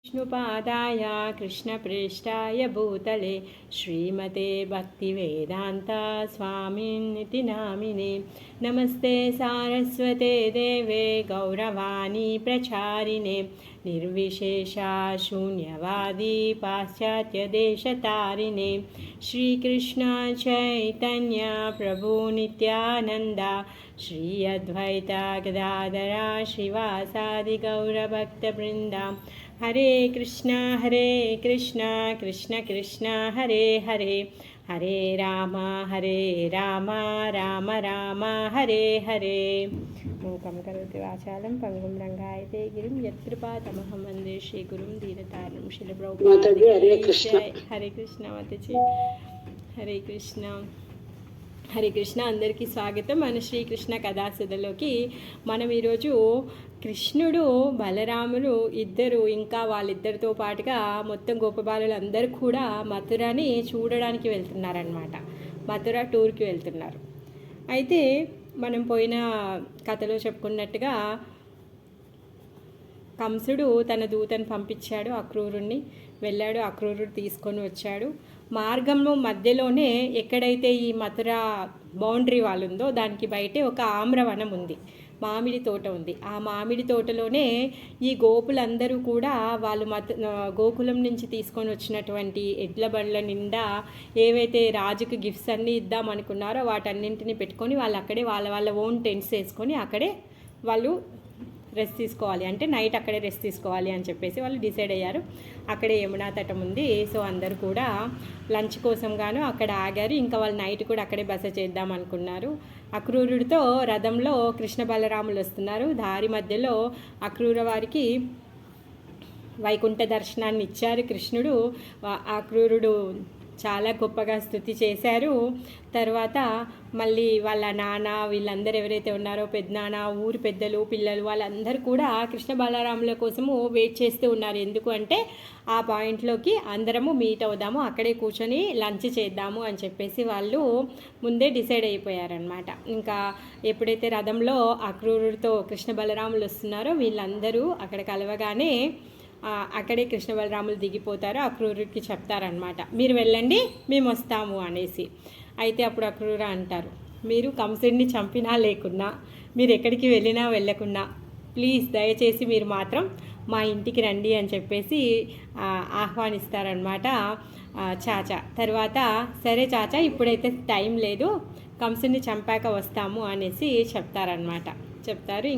विष्णुपादाय कृष्णप्रेष्ठाय भूतले श्रीमते भक्तिवेदान्ता स्वामिन्निति नामिने नमस्ते सारस्वते देवे गौरवाणी प्रचारिणे निर्विशेषा शून्यवादी पाश्चात्यदेशतारिणे श्रीकृष्ण चैतन्य प्रभु नित्यानन्दा श्री अद्वैता गदाधरा श्रीवासादि गौरभक्तवृन्दा हरे कृष्णा कृष्ण कृष्ण हरे हरे हरे राम राम राम हरे हरे मूकं करोति वाचालं पंगुं लङ्घयते गिरिं यत्कृपातमहं वन्दे श्रीगुरुं दीनतारिणं श्रीलप्रभुपादं हरे कृष्ण माताजी हरे कृष्ण హరే కృష్ణ అందరికీ స్వాగతం. మన శ్రీకృష్ణ కథాసుధలోకి మనం ఈరోజు కృష్ణుడు బలరాములు ఇద్దరు ఇంకా వాళ్ళిద్దరితో పాటుగా మొత్తం గోపబాలులు అందరూ కూడా మథురని చూడడానికి వెళ్తున్నారనమాట. మథుర టూర్కి వెళ్తున్నారు. అయితే మనం పోయిన కథలో చెప్పుకున్నట్టుగా కంసుడు తన దూతను పంపించాడు, అక్రూరుణ్ణి వెళ్ళాడు, అక్రూరుడు తీసుకొని వచ్చాడు. మార్గంలో మధ్యలోనే ఎక్కడైతే ఈ మథుర బౌండరీ వాల్ ఉందో దానికి బయటే ఒక ఆమ్రవనం ఉంది, మామిడి తోట ఉంది. ఆ మామిడి తోటలోనే ఈ గోపులందరూ కూడా వాళ్ళు గోకులం నుంచి తీసుకొని వచ్చినటువంటి ఎడ్ల బండ్ల నిండా ఏవైతే రాజుకు గిఫ్ట్స్ అన్నీ ఇద్దామనుకున్నారో వాటన్నింటినీ పెట్టుకొని వాళ్ళు అక్కడే వాళ్ళ ఓన్ టెంట్స్ వేసుకొని అక్కడే వాళ్ళు రెస్ట్ తీసుకోవాలి, అంటే నైట్ అక్కడే రెస్ట్ తీసుకోవాలి అని చెప్పేసి వాళ్ళు డిసైడ్ అయ్యారు. అక్కడే యమునా తటం ఉంది. సో అందరూ కూడా లంచ్ కోసం గాను అక్కడ ఆగారు. ఇంకా వాళ్ళు నైట్ కూడా అక్కడే బస చేద్దాం అనుకున్నారు. అక్రూరుడితో రథంలో కృష్ణ బలరాములు వస్తున్నారు. దారి మధ్యలో అక్రూర వారికి వైకుంఠ దర్శనాన్ని ఇచ్చారు కృష్ణుడు. అక్రూరుడు చాలా గొప్పగా స్తుతి చేశారు. తర్వాత మళ్ళీ వాళ్ళ నాన్న వీళ్ళందరూ ఎవరైతే ఉన్నారో పెద్దనాన్న, ఊరి పెద్దలు, పిల్లలు వాళ్ళందరూ కూడా కృష్ణ బలరాముల కోసము వెయిట్ చేస్తూ ఉన్నారు. ఎందుకు అంటే ఆ పాయింట్లోకి అందరము మీట్ అవుదాము, అక్కడే కూర్చొని లంచ్ చేద్దాము అని చెప్పేసి వాళ్ళు ముందే డిసైడ్ అయిపోయారనమాట. ఇంకా ఎప్పుడైతే రథంలో అక్రూరుడితో కృష్ణ బలరాములు వస్తున్నారో వీళ్ళందరూ అక్కడ కలవగానే అక్కడే కృష్ణ బలరాములు దిగిపోతారు. అక్రూరుడికి చెప్తారనమాట, మీరు వెళ్ళండి మేము వస్తాము అనేసి. అయితే అప్పుడు అక్రూర అంటారు, మీరు కంసుడిని చంపినా లేకున్నా, మీరు ఎక్కడికి వెళ్ళినా వెళ్ళకున్నా ప్లీజ్ దయచేసి మీరు మాత్రం మా ఇంటికి రండి అని చెప్పేసి ఆహ్వానిస్తారనమాట చాచా. తర్వాత సరే చాచా ఇప్పుడైతే టైం లేదు, కంసుడిని చంపాక వస్తాము అనేసి చెప్తారు.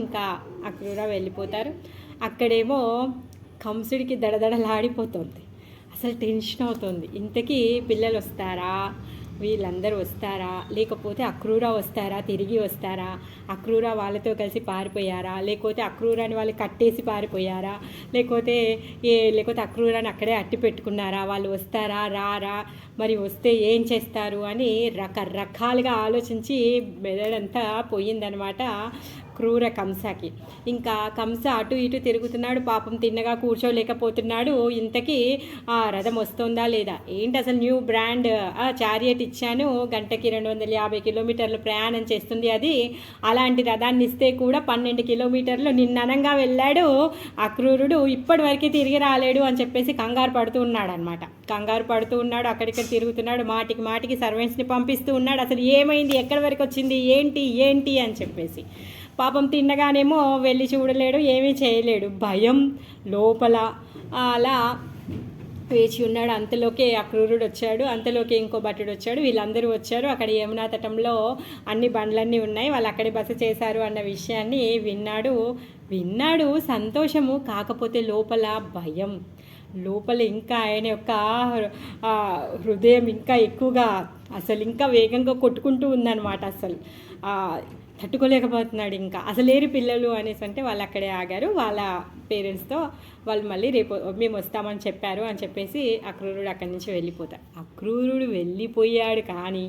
ఇంకా అక్రూర వెళ్ళిపోతారు. అక్కడేమో కంసుడికి దడదడలాడిపోతుంది, అసలు టెన్షన్ అవుతుంది. ఇంతకీ పిల్లలు వస్తారా, వీళ్ళందరూ వస్తారా, లేకపోతే అక్రూర వస్తారా, తిరిగి వస్తారా, అక్రూర వాళ్ళతో కలిసి పారిపోయారా, లేకపోతే అక్రూరాని వాళ్ళు కట్టేసి పారిపోయారా, లేకపోతే అక్రూరాని అక్కడే అట్టి పెట్టుకున్నారా, వాళ్ళు వస్తారా రారా, మరి వస్తే ఏం చేస్తారు అని రకరకాలుగా ఆలోచించి మెదడంతా పోయిందనమాట క్రూర కంసకి. ఇంకా కంస అటు ఇటు తిరుగుతున్నాడు, పాపం తిన్నగా కూర్చోలేకపోతున్నాడు. ఇంతకీ ఆ రథం వస్తుందా లేదా, ఏంటి అసలు న్యూ బ్రాండ్ చారియట్ ఇచ్చాను, గంటకి 250 కిలోమీటర్లు ప్రయాణం చేస్తుంది అది, అలాంటి రథాన్ని ఇస్తే కూడా 12 కిలోమీటర్లు నిన్ననంగా వెళ్ళాడు అక్రూరుడు, ఇప్పటి వరకు తిరిగి రాలేడు అని చెప్పేసి కంగారు పడుతూ ఉన్నాడు. అక్కడిక్కడ తిరుగుతున్నాడు, మాటికి సర్వెంట్స్ని పంపిస్తూ ఉన్నాడు. అసలు ఏమైంది, ఎక్కడి వరకు వచ్చింది, ఏంటి అని చెప్పేసి. పాపం తిన్నగానేమో వెళ్ళి చూడలేడు, ఏమీ చేయలేడు, భయం లోపల అలా వేచి ఉన్నాడు. అంతలోకే అక్రూరుడు వచ్చాడు, అంతలోకే ఇంకో భటుడు వచ్చాడు, వీళ్ళందరూ వచ్చారు. అక్కడ యమునా తటంలో అన్ని బండ్లన్నీ ఉన్నాయి, వాళ్ళు అక్కడే బస చేశారు అన్న విషయాన్ని విన్నాడు. సంతోషము, కాకపోతే లోపల భయం, లోపల ఇంకా ఆయన యొక్క హృదయం ఇంకా ఎక్కువగా అసలు ఇంకా వేగంగా కొట్టుకుంటూ ఉందన్నమాట. అసలు తట్టుకోలేకపోతున్నాడు. ఇంకా అసలేరు పిల్లలు అనేసి అంటే వాళ్ళు అక్కడే ఆగారు. వాళ్ళ పేరెంట్స్తో వాళ్ళు మళ్ళీ రేపు మేము వస్తామని చెప్పారు అని చెప్పేసి అక్రూరుడు అక్కడి నుంచి వెళ్ళిపోతాడు. అక్రూరుడు వెళ్ళిపోయాడు, కానీ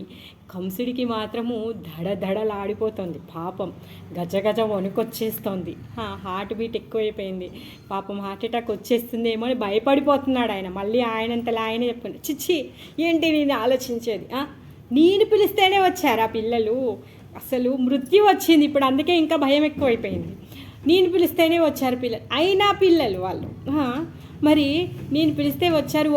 కంసుడికి మాత్రము దడదడలాడిపోతుంది. పాపం గజగజ వణుకొచ్చేస్తుంది, హార్ట్ బీట్ ఎక్కువైపోయింది. పాపం హార్ట్ అటాక్ వచ్చేస్తుందేమో అని భయపడిపోతున్నాడు ఆయన. మళ్ళీ ఆయనంతలా ఆయన చెప్పుకున్నాడు, చిచ్చి ఏంటి నేను ఆలోచించేది, నేను పిలిస్తేనే వచ్చారు ఆ పిల్లలు, అసలు మృత్యు వచ్చింది ఇప్పుడు, అందుకే ఇంకా భయం ఎక్కువైపోయింది. నేను పిలిస్తేనే వచ్చారు పిల్లలు, అయినా పిల్లలు వాళ్ళు మరి నేను పిలిస్తే వచ్చారు,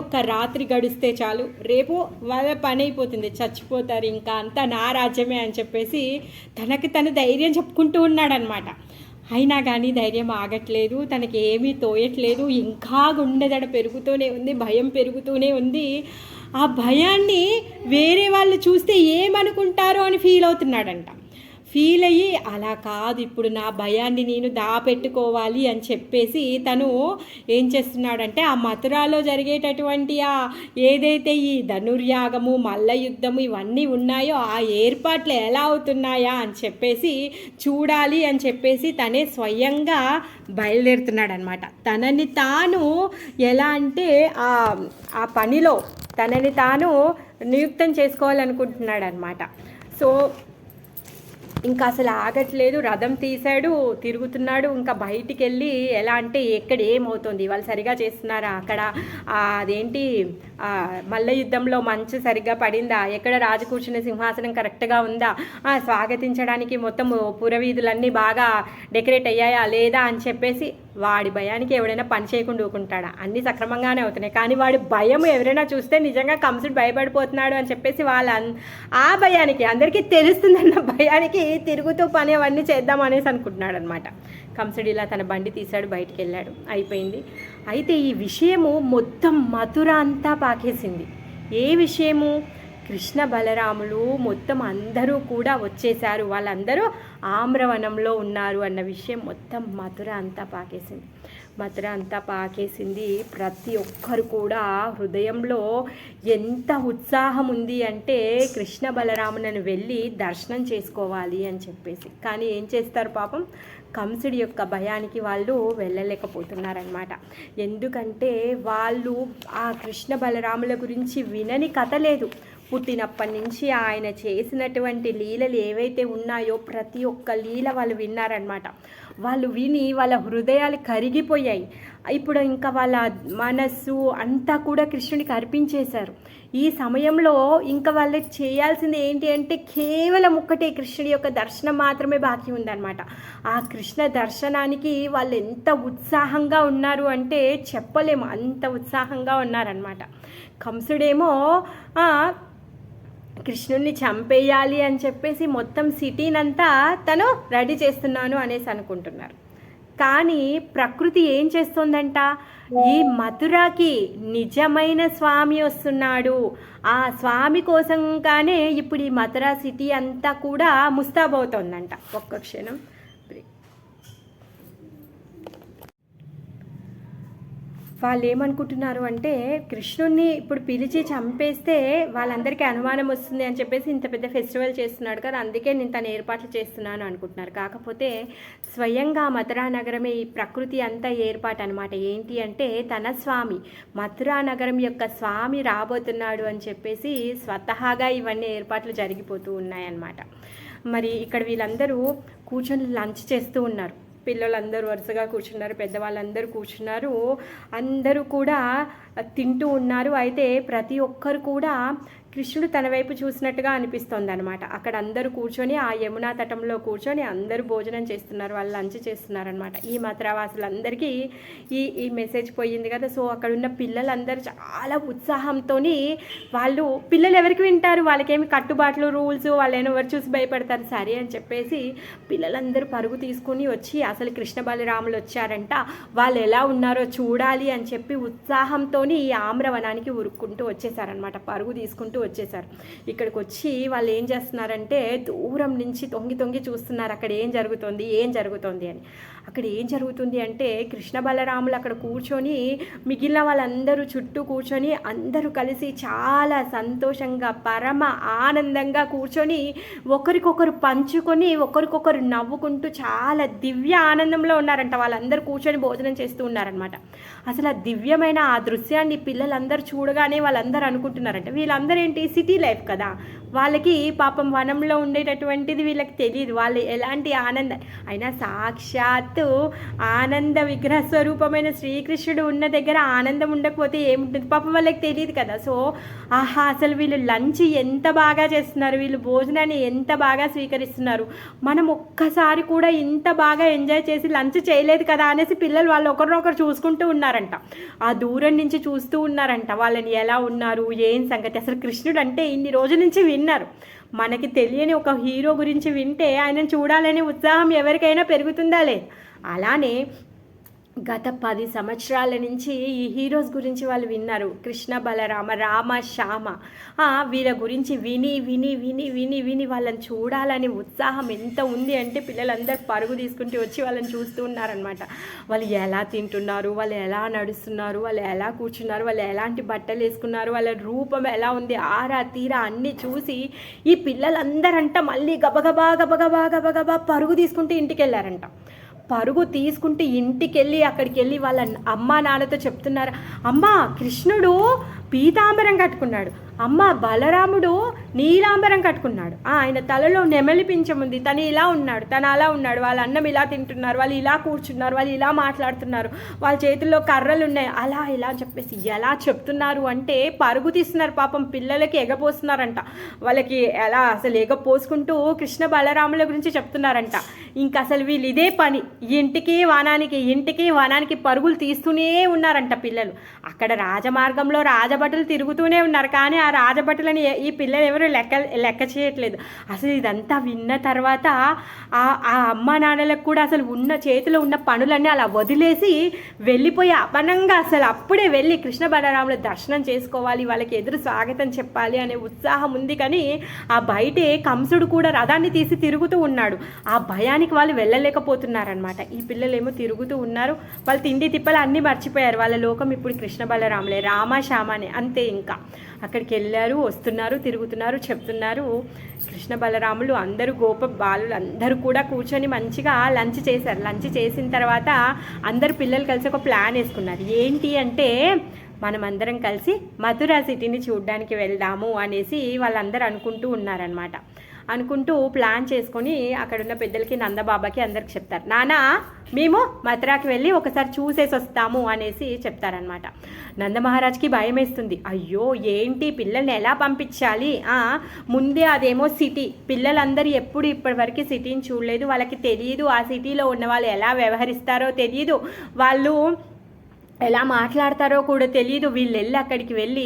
ఒక్క రాత్రి గడిస్తే చాలు, రేపు వాళ్ళ పని అయిపోతుంది, చచ్చిపోతారు, ఇంకా అంతా నా రాజ్యమే అని చెప్పేసి తనకి తను ధైర్యం చెప్పుకుంటూ ఉన్నాడనమాట. అయినా కానీ ధైర్యం ఆగట్లేదు, తనకి ఏమీ తోయట్లేదు, ఇంకా గుండెదడ పెరుగుతూనే ఉంది, భయం పెరుగుతూనే ఉంది. ఆ భయాన్ని వేరే వాళ్ళు చూస్తే ఏమనుకుంటారో అని ఫీల్ అవుతున్నాడంట. ఫీల్ అయ్యి అలా కాదు, ఇప్పుడు నా భయాన్ని నేను దాపెట్టుకోవాలి అని చెప్పేసి తను ఏం చేస్తున్నాడంటే ఆ మథురాలో జరిగేటటువంటి ఏదైతే ఈ ధనుర్యాగము, మల్ల యుద్ధము ఇవన్నీ ఉన్నాయో ఆ ఏర్పాట్లు ఎలా అవుతున్నాయా అని చెప్పేసి చూడాలి అని చెప్పేసి తనే స్వయంగా బయలుదేరుతున్నాడు అనమాట. తనని తాను ఎలా అంటే ఆ పనిలో తనని తాను నియుక్తం చేసుకోవాలనుకుంటున్నాడు అనమాట. సో ఇంకా అసలు ఆగట్లేదు, రథం తీశాడు, తిరుగుతున్నాడు. ఇంకా బయటికి వెళ్ళి ఎలా అంటే ఎక్కడ ఏమవుతుంది, వాళ్ళు సరిగా చేస్తున్నారా, అక్కడ అదేంటి మల్ల యుద్ధంలో మంచు సరిగ్గా పడిందా, ఎక్కడ రాజు కూర్చునే సింహాసనం కరెక్ట్గా ఉందా, స్వాగతించడానికి మొత్తం పురవీధులన్నీ బాగా డెకరేట్ అయ్యాయా లేదా అని చెప్పేసి వాడి భయానికి ఎవడైనా పని చేయకుండా ఊకుంటాడా, అన్నీ సక్రమంగానే అవుతున్నాయి. కానీ వాడి భయం ఎవరైనా చూస్తే నిజంగా కంసుడు భయపడిపోతున్నాడు అని చెప్పేసి ఆ భయానికి అందరికీ తెలుస్తుందన్న భయానికి తిరుగుతూ పని అవన్నీ చేద్దాం అనేసి అనుకుంటున్నాడు అనమాట. కంసుడు ఇలా తన బండి తీశాడు, బయటికి వెళ్ళాడు, అయిపోయింది. అయితే ఈ విషయము మొత్తం మథుర అంతా పాకేసింది. ఏ విషయము? కృష్ణ బలరాములు మొత్తం అందరూ కూడా వచ్చేశారు, వాళ్ళందరూ ఆమ్రవనంలో ఉన్నారు అన్న విషయం మొత్తం మథుర అంతా పాకేసింది. మథుర అంతా పాకేసింది. ప్రతి ఒక్కరు కూడా హృదయంలో ఎంత ఉత్సాహం ఉంది అంటే కృష్ణ బలరాములను వెళ్ళి దర్శనం చేసుకోవాలి అని చెప్పేసి. కానీ ఏం చేస్తారు పాపం, కంసుడి యొక్క భయానికి వాళ్ళు వెళ్ళలేకపోతున్నారనమాట. ఎందుకంటే వాళ్ళు ఆ కృష్ణ బలరాముల గురించి వినని కథ లేదు. పుట్టినప్పటి నుంచి ఆయన చేసినటువంటి లీలలు ఏవైతే ఉన్నాయో ప్రతి ఒక్క లీల వాళ్ళు విన్నారనమాట. వాళ్ళు విని వాళ్ళ హృదయాలు కరిగిపోయాయి. ఇప్పుడు ఇంకా వాళ్ళ మనస్సు అంతా కూడా కృష్ణుడికి అర్పించేశారు. ఈ సమయంలో ఇంకా వాళ్ళకి చేయాల్సింది ఏంటి అంటే కేవలం ఒక్కటే కృష్ణుడి యొక్క దర్శనం మాత్రమే బాకీ ఉందన్నమాట. ఆ కృష్ణ దర్శనానికి వాళ్ళు ఎంత ఉత్సాహంగా ఉన్నారు అంటే చెప్పలేము, అంత ఉత్సాహంగా ఉన్నారనమాట. కంసుడేమో కృష్ణుడిని చంపేయాలి అని చెప్పేసి మొత్తం సిటీనంతా తను రెడీ చేస్తున్నాను అనేసి అనుకుంటున్నారు. కానీ ప్రకృతి ఏం చేస్తుందంట, ఈ మథురాకి నిజమైన స్వామి వస్తున్నాడు, ఆ స్వామి కోసంగానే ఇప్పుడు ఈ మథురా సిటీ అంతా కూడా ముస్తాబవుతోందంట. ఒక్క క్షణం. వాళ్ళు ఏమనుకుంటున్నారు అంటే కృష్ణుడిని ఇప్పుడు పిలిచి చంపేస్తే వాళ్ళందరికీ అనుమానం వస్తుంది అని చెప్పేసి ఇంత పెద్ద ఫెస్టివల్ చేస్తున్నాడు కదా, అందుకే నేను తన ఏర్పాట్లు చేస్తున్నాను అనుకుంటున్నారు. కాకపోతే స్వయంగా మథురా నగరమే ఈ ప్రకృతి అంతా ఏర్పాటు అనమాట. ఏంటి అంటే తన స్వామి మథురా నగరం యొక్క స్వామి రాబోతున్నాడు అని చెప్పేసి స్వతహాగా ఇవన్నీ ఏర్పాట్లు జరిగిపోతూ ఉన్నాయన్నమాట. మరి ఇక్కడ వీళ్ళందరూ కూర్చొని లంచ్ చేస్తూ ఉన్నారు. పిల్లలందరూ వరుసగా కూర్చున్నారు, పెద్దవాళ్ళందరూ కూర్చున్నారు, అందరూ కూడా తింటూ ఉన్నారు. అయితే ప్రతి ఒక్కరు కూడా కృష్ణుడు తన వైపు చూసినట్టుగా అనిపిస్తుంది అనమాట. అక్కడ అందరూ కూర్చొని ఆ యమునా తటంలో కూర్చొని అందరూ భోజనం చేస్తున్నారు, వాళ్ళు లంచ్ చేస్తున్నారనమాట. ఈ మథురావాసులందరికీ ఈ మెసేజ్ పోయింది కదా. సో అక్కడ ఉన్న పిల్లలందరూ చాలా ఉత్సాహంతో వాళ్ళు పిల్లలు ఎవరికి వింటారు, వాళ్ళకేమి కట్టుబాట్లు రూల్స్ వాళ్ళేమో ఎవరు చూసి భయపడతారు, సరే అని చెప్పేసి పిల్లలందరూ పరుగు తీసుకుని వచ్చి అసలు కృష్ణ బలరాములు వచ్చారంట, వాళ్ళు ఎలా ఉన్నారో చూడాలి అని చెప్పి ఉత్సాహంతో ఈ ఆమ్రవనానికి ఉరుక్కుంటూ వచ్చేసారనమాట. పరుగు తీసుకుంటూ వచ్చేసారు. ఇక్కడికి వచ్చి వాళ్ళు ఏం చేస్తున్నారంటే దూరం నుంచి తొంగి తొంగి చూస్తున్నారు అక్కడ ఏం జరుగుతుంది అని. అక్కడ ఏం జరుగుతుంది అంటే కృష్ణ బలరాములు అక్కడ కూర్చొని మిగిలిన వాళ్ళందరూ చుట్టూ కూర్చొని అందరూ కలిసి చాలా సంతోషంగా పరమ ఆనందంగా కూర్చొని ఒకరికొకరు పంచుకొని ఒకరికొకరు నవ్వుకుంటూ చాలా దివ్య ఆనందంలో ఉన్నారంట. వాళ్ళందరూ కూర్చొని భోజనం చేస్తూ ఉన్నారనమాట. అసలు ఆ దివ్యమైన ఆ దృశ్యాన్ని పిల్లలందరూ చూడగానే వాళ్ళందరూ అనుకుంటున్నారంట వీళ్ళందరూ ఏంటి సిటీ లైఫ్ కదా, వాళ్ళకి పాపం వనంలో ఉండేటటువంటిది వీళ్ళకి తెలియదు, వాళ్ళు ఎలాంటి ఆనందం అయినా సాక్షాత్ సాక్షాత్తు ఆనంద విగ్రహ స్వరూపమైన శ్రీకృష్ణుడు ఉన్న దగ్గర ఆనందం ఉండకపోతే ఏముంటుంది? పాపం వాళ్ళకి తెలియదు కదా. సో ఆహా, అసలు వీళ్ళు లంచ్ ఎంత బాగా చేస్తున్నారు, వీళ్ళు భోజనాన్ని ఎంత బాగా స్వీకరిస్తున్నారు, మనం ఒక్కసారి కూడా ఇంత బాగా ఎంజాయ్ చేసి లంచ్ చేయలేదు కదా అనేసి పిల్లలు వాళ్ళు ఒకరినొకరు చూసుకుంటూ ఉన్నారంట. ఆ దూరం నుంచి చూస్తూ ఉన్నారంట వాళ్ళని ఎలా ఉన్నారు ఏం సంగతి. అసలు కృష్ణుడు అంటే ఇన్ని రోజుల నుంచి విన్నారు, మనకి తెలియని ఒక హీరో గురించి వింటే ఆయనను చూడాలనే ఉత్సాహం ఎవరికైనా పెరుగుతుందా లేదు. అలానే గత 10 సంవత్సరాల నుంచి ఈ హీరోస్ గురించి వాళ్ళు విన్నారు. కృష్ణ బలరామ, రామ శ్యామ, వీళ్ళ గురించి విని విని విని విని విని వాళ్ళని చూడాలని ఉత్సాహం ఎంత ఉంది అంటే పిల్లలందరూ పరుగు తీసుకుంటూ వచ్చి వాళ్ళని చూస్తూ ఉన్నారనమాట. వాళ్ళు ఎలా తింటున్నారు, వాళ్ళు ఎలా నడుస్తున్నారు, వాళ్ళు ఎలా కూర్చున్నారు, వాళ్ళు ఎలాంటి బట్టలు వేసుకున్నారు, వాళ్ళ రూపం ఎలా ఉంది, ఆరా తీరా అన్నీ చూసి ఈ పిల్లలందరంట మళ్ళీ గబగబా గబగబా గబగబా పరుగు తీసుకుంటూ ఇంటికి వెళ్ళారంట. పరుగు తీసుకుంటే ఇంటికి వెళ్ళి అక్కడికి వెళ్ళి వాళ్ళ అమ్మ నాన్నతో చెప్తున్నారు, అమ్మ కృష్ణుడు పీతాంబరం కట్టుకున్నాడు, అమ్మ బలరాముడు నీలాంబరం కట్టుకున్నాడు, ఆయన తలలో నెమలి పింఛం ఉంది, తను ఇలా ఉన్నాడు, తను అలా ఉన్నాడు, వాళ్ళ అన్నం ఇలా తింటున్నారు, వాళ్ళు ఇలా కూర్చున్నారు, వాళ్ళు ఇలా మాట్లాడుతున్నారు, వాళ్ళ చేతుల్లో కర్రలు ఉన్నాయి, అలా ఇలా చెప్పేసి ఎలా చెప్తున్నారు అంటే పరుగు తీస్తున్నారు. పాపం పిల్లలకి ఎగపోస్తున్నారంట. వాళ్ళకి ఎలా అసలు ఎగపోసుకుంటూ కృష్ణ బలరాముల గురించి చెప్తున్నారంట. ఇంకా అసలు వీళ్ళు ఇదే పని, ఇంటికి వనానికి పరుగులు తీస్తూనే ఉన్నారంట పిల్లలు. అక్కడ రాజమార్గంలో రాజభటులు తిరుగుతూనే ఉన్నారు, కానీ ఆ రాజభటులని ఈ పిల్లలు ఎవరు లెక్క చేయట్లేదు. అసలు ఇదంతా విన్న తర్వాత ఆ అమ్మ నాన్నలకు కూడా అసలు చేతిలో ఉన్న పనులన్నీ అలా వదిలేసి వెళ్ళిపోయి అపనంగా అసలు అప్పుడే వెళ్ళి కృష్ణ బలరాముల దర్శనం చేసుకోవాలి, వాళ్ళకి ఎదురు స్వాగతం చెప్పాలి అనే ఉత్సాహం ఉంది. కానీ ఆ బయటే కంసుడు కూడా రథాన్ని తీసి తిరుగుతూ ఉన్నాడు. ఆ భయానికి వాళ్ళు వెళ్ళలేకపోతున్నారనమాట. ఈ పిల్లలేమో తిరుగుతూ ఉన్నారు, వాళ్ళు తిండి తిప్పలు అన్నీ మర్చిపోయారు. వాళ్ళ లోకం ఇప్పుడు కృష్ణ బలరాములే, రామ శ్యామనే అంతే. ఇంకా అక్కడికి వెళ్ళారు, వస్తున్నారు, తిరుగుతున్నారు, చెప్తున్నారు. కృష్ణ బలరాములు అందరూ గోప బాలులు అందరూ కూడా కూర్చొని మంచిగా లంచ్ చేశారు. లంచ్ చేసిన తర్వాత అందరు పిల్లలు కలిసి ఒక ప్లాన్ వేసుకున్నారు. ఏంటి అంటే మనమందరం కలిసి మథురా సిటీని చూడడానికి వెళ్దాము అనేసి వాళ్ళందరూ అనుకుంటూ ఉన్నారనమాట. అనుకుంటూ ప్లాన్ చేసుకొని అక్కడున్న పెద్దలకి నందబాబాకి అందరికి చెప్తారు, నానా మేము మథురాకి వెళ్ళి ఒకసారి చూసేసి వస్తాము అనేసి చెప్తారనమాట. నందమహారాజ్కి భయం వేస్తుంది. అయ్యో ఏంటి పిల్లల్ని ఎలా పంపించాలి, ముందే అదేమో సిటీ, పిల్లలందరూ ఇప్పటివరకు సిటీని చూడలేదు, వాళ్ళకి తెలియదు ఆ సిటీలో ఉన్న వాళ్ళు ఎలా వ్యవహరిస్తారో తెలియదు, వాళ్ళు ఎలా మాట్లాడతారో కూడా తెలియదు. వీళ్ళు వెళ్ళి అక్కడికి వెళ్ళి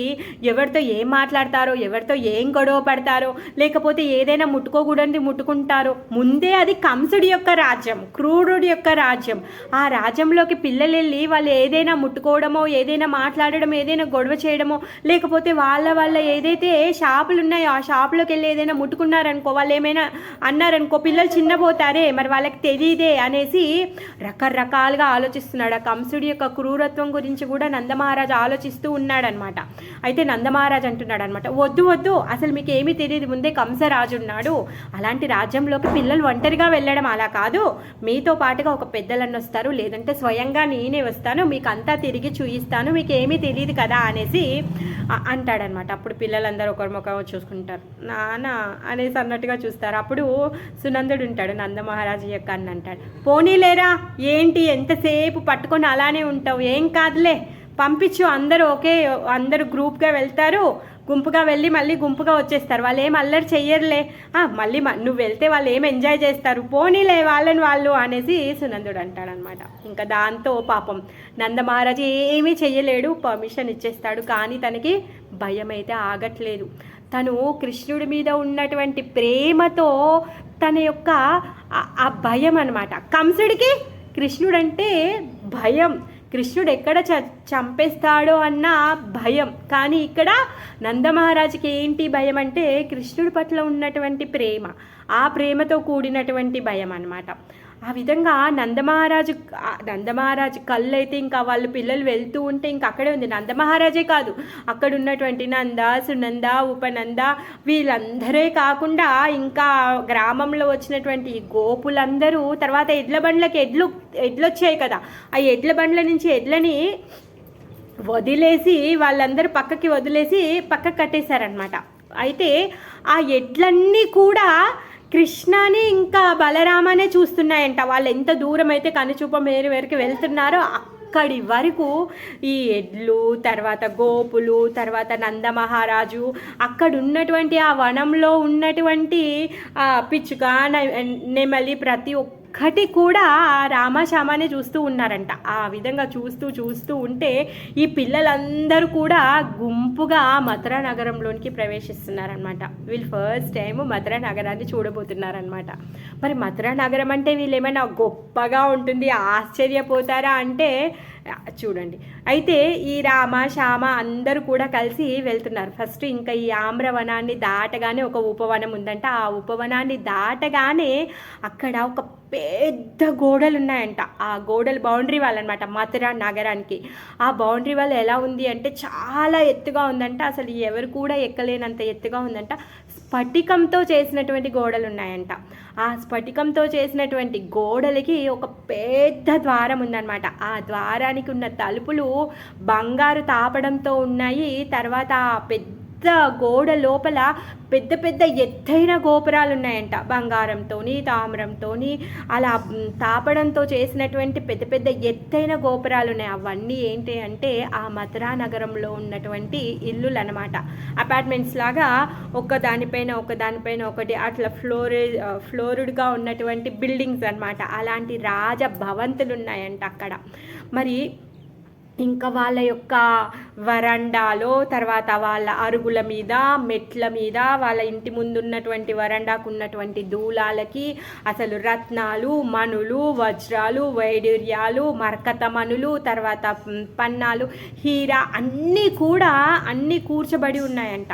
ఎవరితో ఏం మాట్లాడతారో, ఎవరితో ఏం గొడవ పడతారో, లేకపోతే ఏదైనా ముట్టుకోకూడదు ముట్టుకుంటారో. ముందే అది కంసుడి యొక్క రాజ్యం, క్రూరుడి యొక్క రాజ్యం. ఆ రాజ్యంలోకి పిల్లలు వెళ్ళి వాళ్ళు ఏదైనా ముట్టుకోవడమో, ఏదైనా మాట్లాడడం, ఏదైనా గొడవ చేయడమో, లేకపోతే వాళ్ళ ఏదైతే షాపులు ఉన్నాయో ఆ షాపులోకి వెళ్ళి ఏదైనా ముట్టుకున్నారనుకో, వాళ్ళు ఏమైనా అన్నారనుకో, పిల్లలు చిన్నపోతారే, మరి వాళ్ళకి తెలియదే అనేసి రకరకాలుగా ఆలోచిస్తున్నాడు. ఆ కంసుడి యొక్క క్రూరత్వం గురించి కూడా నందమహారాజు ఆలోచిస్తూ ఉన్నాడనమాట. అయితే నందమహారాజు అంటున్నాడు అనమాట, వద్దు అసలు మీకు ఏమీ తెలియదు, ముందే కంసరాజు ఉన్నాడు, అలాంటి రాజ్యంలోకి పిల్లలు ఒంటరిగా వెళ్ళడం అలా కాదు, మీతో పాటుగా ఒక పెద్దలన్న వస్తారు, లేదంటే స్వయంగా నేనే వస్తాను, మీకు అంతా తిరిగి చూయిస్తాను, మీకు ఏమీ తెలియదు కదా అనేసి అంటాడనమాట. అప్పుడు పిల్లలందరూ ఒకరి ముఖం చూసుకుంటారు, నానా అనేసి అన్నట్టుగా చూస్తారు. అప్పుడు సునందుడు ఉంటాడు, నందమహారాజు యొక్క అన్న అంటాడు, పోనీలేరా ఏంటి ఎంతసేపు పట్టుకొని అలానే ఉంటావు, ఏం కాదులే పంపించు, అందరూ గ్రూప్గా వెళ్తారు, గుంపుగా వెళ్ళి మళ్ళీ గుంపుగా వచ్చేస్తారు, వాళ్ళు ఏం అల్లరి చెయ్యరులే, మళ్ళీ నువ్వు వెళ్తే వాళ్ళు ఏం ఎంజాయ్ చేస్తారు, పోనీలే వాళ్ళు అనేసి సునందుడు అంటాడనమాట. ఇంకా దాంతో పాపం నందమహారాజు ఏమీ చెయ్యలేడు, పర్మిషన్ ఇచ్చేస్తాడు. కానీ తనకి భయం అయితే ఆగట్లేదు. తను కృష్ణుడి మీద ఉన్నటువంటి ప్రేమతో తన యొక్క ఆ భయం అనమాట. కంసుడికి కృష్ణుడంటే భయం, కృష్ణుడు ఎక్కడ చంపేస్తాడో అన్న భయం. కానీ ఇక్కడ నందమహారాజుకి ఏంటి భయం అంటే కృష్ణుడి పట్ల ఉన్నటువంటి ప్రేమ, ఆ ప్రేమతో కూడినటువంటి భయం అన్నమాట. ఆ విధంగా నందమహారాజు కళ్ళు అయితే ఇంకా వాళ్ళు పిల్లలు వెళ్తూ ఉంటే ఇంకా అక్కడే ఉంది. నందమహారాజే కాదు, అక్కడ ఉన్నటువంటి నంద, సునంద, ఉపనంద వీళ్ళందరే కాకుండా ఇంకా గ్రామంలో వచ్చినటువంటి గోపులందరూ, తర్వాత ఎడ్ల బండ్లకి ఎడ్లు వచ్చాయి కదా, ఆ ఎడ్ల బండ్ల నుంచి ఎడ్లని వదిలేసి వాళ్ళందరూ పక్కకి కట్టేశారనమాట. అయితే ఆ ఎడ్లన్నీ కూడా కృష్ణని ఇంకా బలరామనే చూస్తున్నాయంట. వాళ్ళు ఎంత దూరం అయితే కనుచూప మేరు వరకు వెళ్తున్నారో అక్కడి వరకు ఈ ఎడ్లు, తర్వాత గోపులు, తర్వాత నందమహారాజు, అక్కడ ఉన్నటువంటి ఆ వనంలో ఉన్నటువంటి పిచ్చుక, నెమలి, ప్రతి ఒక్కటి కూడా రామశ్యామనే చూస్తూ ఉన్నారంట. ఆ విధంగా చూస్తూ ఉంటే ఈ పిల్లలందరూ కూడా గుంపుగా మథురా నగరంలోనికి ప్రవేశిస్తున్నారనమాట. వీళ్ళు ఫస్ట్ టైం మథురా నగరాన్ని చూడబోతున్నారనమాట. మరి మథురా నగరం అంటే వీళ్ళు ఏమైనా గొప్పగా ఉంటుంది, ఆశ్చర్యపోతారా అంటే చూడండి. అయితే ఈ రామ శ్యామ అందరూ కూడా కలిసి వెళ్తున్నారు. ఫస్ట్ ఇంకా ఈ ఆమ్రవనాన్ని దాటగానే ఒక ఉపవనం ఉందంట. ఆ ఉపవనాన్ని దాటగానే అక్కడ ఒక పెద్ద గోడలు ఉన్నాయంట. ఆ గోడలు బౌండరీ వాల్ అనమాట మథురా నగరానికి. ఆ బౌండరీ వాల్ ఎలా ఉంది అంటే చాలా ఎత్తుగా ఉందంట. అసలు ఎవరు కూడా ఎక్కలేనంత ఎత్తుగా ఉందంట. స్ఫటికంతో చేసినటువంటి గోడలు ఉన్నాయంట. ఆ స్ఫటికంతో చేసినటువంటి గోడలకి ఒక పెద్ద ద్వారం ఉందన్నమాట. ఆ ద్వారానికి ఉన్న తలుపులు బంగారు తాపడంతో ఉన్నాయి. తర్వాత ఆ పెద్ద గోడ లోపల పెద్ద పెద్ద ఎత్తైన గోపురాలు ఉన్నాయంట. బంగారంతోని, తామ్రంతోని, అలా తాపడంతో చేసినటువంటి పెద్ద పెద్ద ఎత్తైన గోపురాలు ఉన్నాయి. అవన్నీ ఏంటి అంటే ఆ మథురా నగరంలో ఉన్నటువంటి ఇల్లులు అనమాట. అపార్ట్మెంట్స్ లాగా ఒకదానిపైన ఒకటి అట్లా ఫ్లోరుడ్గా ఉన్నటువంటి బిల్డింగ్స్ అనమాట. అలాంటి రాజ భవంతులు ఉన్నాయంట అక్కడ. మరి ఇంకా వాళ్ళ యొక్క వరండాలో, తర్వాత వాళ్ళ అరుగుల మీద, మెట్ల మీద, వాళ్ళ ఇంటి ముందు ఉన్నటువంటి వరండాకు ఉన్నటువంటి దూలాలకి అసలు రత్నాలు, మణులు, వజ్రాలు, వైడూర్యాలు, మరకత మణులు, తర్వాత పన్నాలు, హీరా అన్నీ కూర్చబడి ఉన్నాయంట.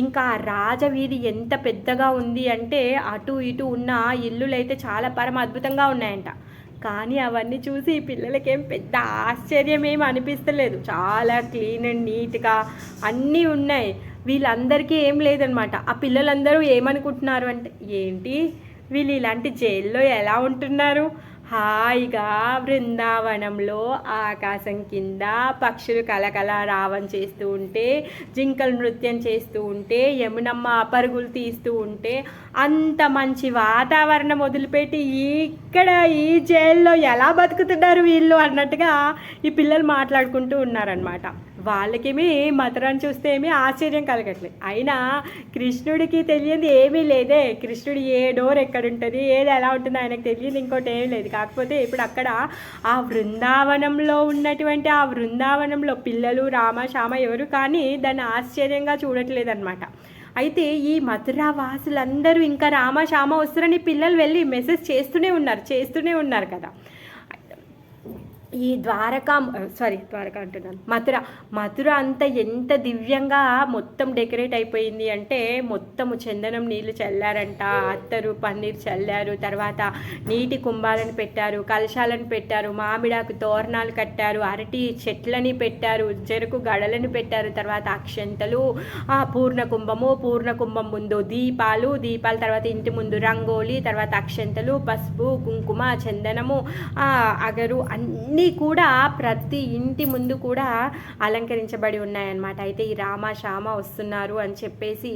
ఇంకా రాజవీధి ఎంత పెద్దగా ఉంది అంటే అటు ఇటు ఉన్న ఇల్లులు అయితే చాలా పరమ అద్భుతంగా ఉన్నాయంట. కానీ అవన్నీ చూసి ఈ పిల్లలకేం పెద్ద ఆశ్చర్యం ఏమి అనిపిస్తలేదు. చాలా క్లీన్ అండ్ నీట్గా అన్నీ ఉన్నాయి. వీళ్ళందరికీ ఏం లేదనమాట. ఆ పిల్లలందరూ ఏమనుకుంటున్నారు అంటే, ఏంటి వీళ్ళు ఇలాంటి జైల్లో ఎలా ఉంటున్నారు, హాయిగా బృందావనంలో ఆకాశం కింద పక్షులు కలకల రావం చేస్తూ ఉంటే, జింకలు నృత్యం చేస్తూ ఉంటే, యమునమ్మ పరుగులు తీస్తూ ఉంటే, అంత మంచి వాతావరణం వదిలిపెట్టి ఇక్కడ ఈ జైల్లో ఎలా బతుకుతున్నారు వీళ్ళు అన్నట్టుగా ఈ పిల్లలు మాట్లాడుకుంటూ ఉన్నారనమాట. వాళ్ళకేమీ మథురాన్ని చూస్తే ఏమీ ఆశ్చర్యం కలగట్లేదు. అయినా కృష్ణుడికి తెలియదు ఏమీ లేదే. కృష్ణుడు ఏ డోర్ ఎక్కడుంటుంది, ఏది ఎలా ఉంటుందో ఆయనకు తెలియదు, ఇంకోటి ఏం లేదు. కాకపోతే ఇప్పుడు అక్కడ ఆ బృందావనంలో ఉన్నటువంటి ఆ బృందావనంలో పిల్లలు రామ శ్యామ ఎవరు కానీ దాన్ని ఆశ్చర్యంగా చూడట్లేదు అనమాట. అయితే ఈ మథురా వాసులందరూ ఇంకా రామ శ్యామ వస్తారని పిల్లలు వెళ్ళి మెసేజ్ చేస్తూనే ఉన్నారు కదా. ఈ ద్వారకా అంటున్నాను, మథుర అంతా ఎంత దివ్యంగా మొత్తం డెకరేట్ అయిపోయింది అంటే మొత్తము చందనం నీళ్ళు చల్లారంట, అత్తరు పన్నీర్ చల్లారు, తర్వాత నీటి కుంభాలను పెట్టారు, కలశాలను పెట్టారు, మామిడాకు తోరణాలు కట్టారు, అరటి చెట్లని పెట్టారు, చెరుకు గడలను పెట్టారు, తర్వాత అక్షంతలు, పూర్ణ కుంభం ముందు దీపాలు తర్వాత ఇంటి ముందు రంగోలి, తర్వాత అక్షంతలు, పసుపు, కుంకుమ, చందనము, అగరు అన్నీ కూడా ప్రతి ఇంటి ముందు కూడా అలంకరించబడి ఉన్నాయన్నమాట. అయితే ఈ రామ శ్యామ వస్తున్నారు అని చెప్పేసి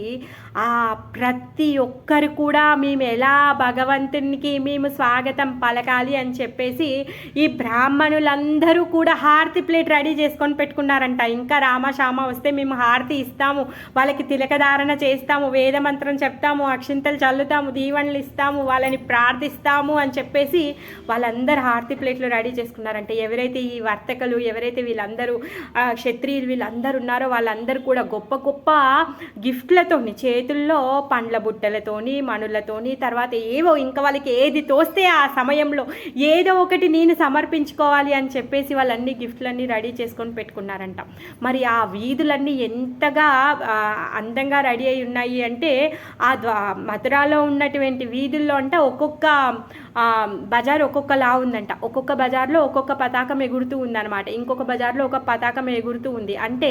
ప్రతి ఒక్కరు కూడా మేము ఎలా భగవంతునికి మేము స్వాగతం పలకాలి అని చెప్పేసి ఈ బ్రాహ్మణులందరూ కూడా హారతి ప్లేట్ రెడీ చేసుకొని పెట్టుకున్నారంట. ఇంకా రామ శ్యామ వస్తే మేము హారతి ఇస్తాము, వాళ్ళకి తిలకధారణ చేస్తాము, వేదమంత్రం చెప్తాము, అక్షింతలు చల్లుతాము, దీవెనలు ఇస్తాము, వాళ్ళని ప్రార్థిస్తాము అని చెప్పేసి వాళ్ళందరూ హారతి ప్లేట్లు రెడీ చేసుకున్నారంట. ఎవరైతే ఈ వర్తకులు, ఎవరైతే వీళ్ళందరూ క్షత్రియులు వీళ్ళందరూ ఉన్నారో వాళ్ళందరూ కూడా గొప్ప గొప్ప గిఫ్ట్లతోని, చేతుల్లో పండ్ల బుట్టలతోని, మణులతోని, తర్వాత ఏవో ఇంకా వాళ్ళకి ఏది తోస్తే ఆ సమయంలో ఏదో ఒకటి నేను సమర్పించుకోవాలి అని చెప్పేసి వాళ్ళన్ని గిఫ్ట్లన్నీ రెడీ చేసుకొని పెట్టుకున్నారంట. మరి ఆ వీధులన్నీ ఎంతగా అందంగా రెడీ అయి ఉన్నాయి అంటే మథురాలో ఉన్నటువంటి వీధుల్లో అంటే ఒక్కొక్క బజార్ ఒక్కొక్కలా ఉందంట. ఒక్కొక్క బజార్లో ఒక్కొక్క పతాకం ఎగురుతూ ఉందన్నమాట. ఇంకొక బజార్లో ఒక పతాకం ఎగురుతూ ఉంది. అంటే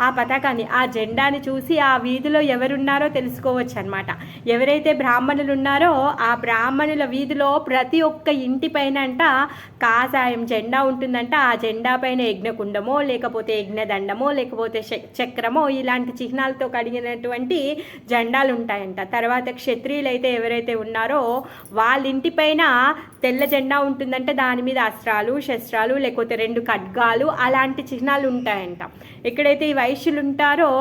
ఆ పతాకాన్ని, ఆ జెండాని చూసి ఆ వీధిలో ఎవరున్నారో తెలుసుకోవచ్చు అనమాట. ఎవరైతే బ్రాహ్మణులు ఉన్నారో ఆ బ్రాహ్మణుల వీధిలో ప్రతి ఒక్క ఇంటి పైన అంట కాషాయం జెండా ఉంటుందంట. ఆ జెండా పైన యజ్ఞకుండమో లేకపోతే యజ్ఞదండమో లేకపోతే చక్రమో ఇలాంటి చిహ్నాలతో కడిగినటువంటి జెండాలు ఉంటాయంట. తర్వాత క్షత్రియులు అయితే ఎవరైతే ఉన్నారో వాళ్ళ ఇంటి పైన తెల్ల జెండా ఉంటుందంటే దాని మీద అస్త్రాలు శస్త్రాలు లేకపోతే 2 ఖడ్గాలు అలాంటి చిహ్నాలు ఉంటాయంట. ఎక్కడైతే ఈ వైశ్యులు ఉంటారో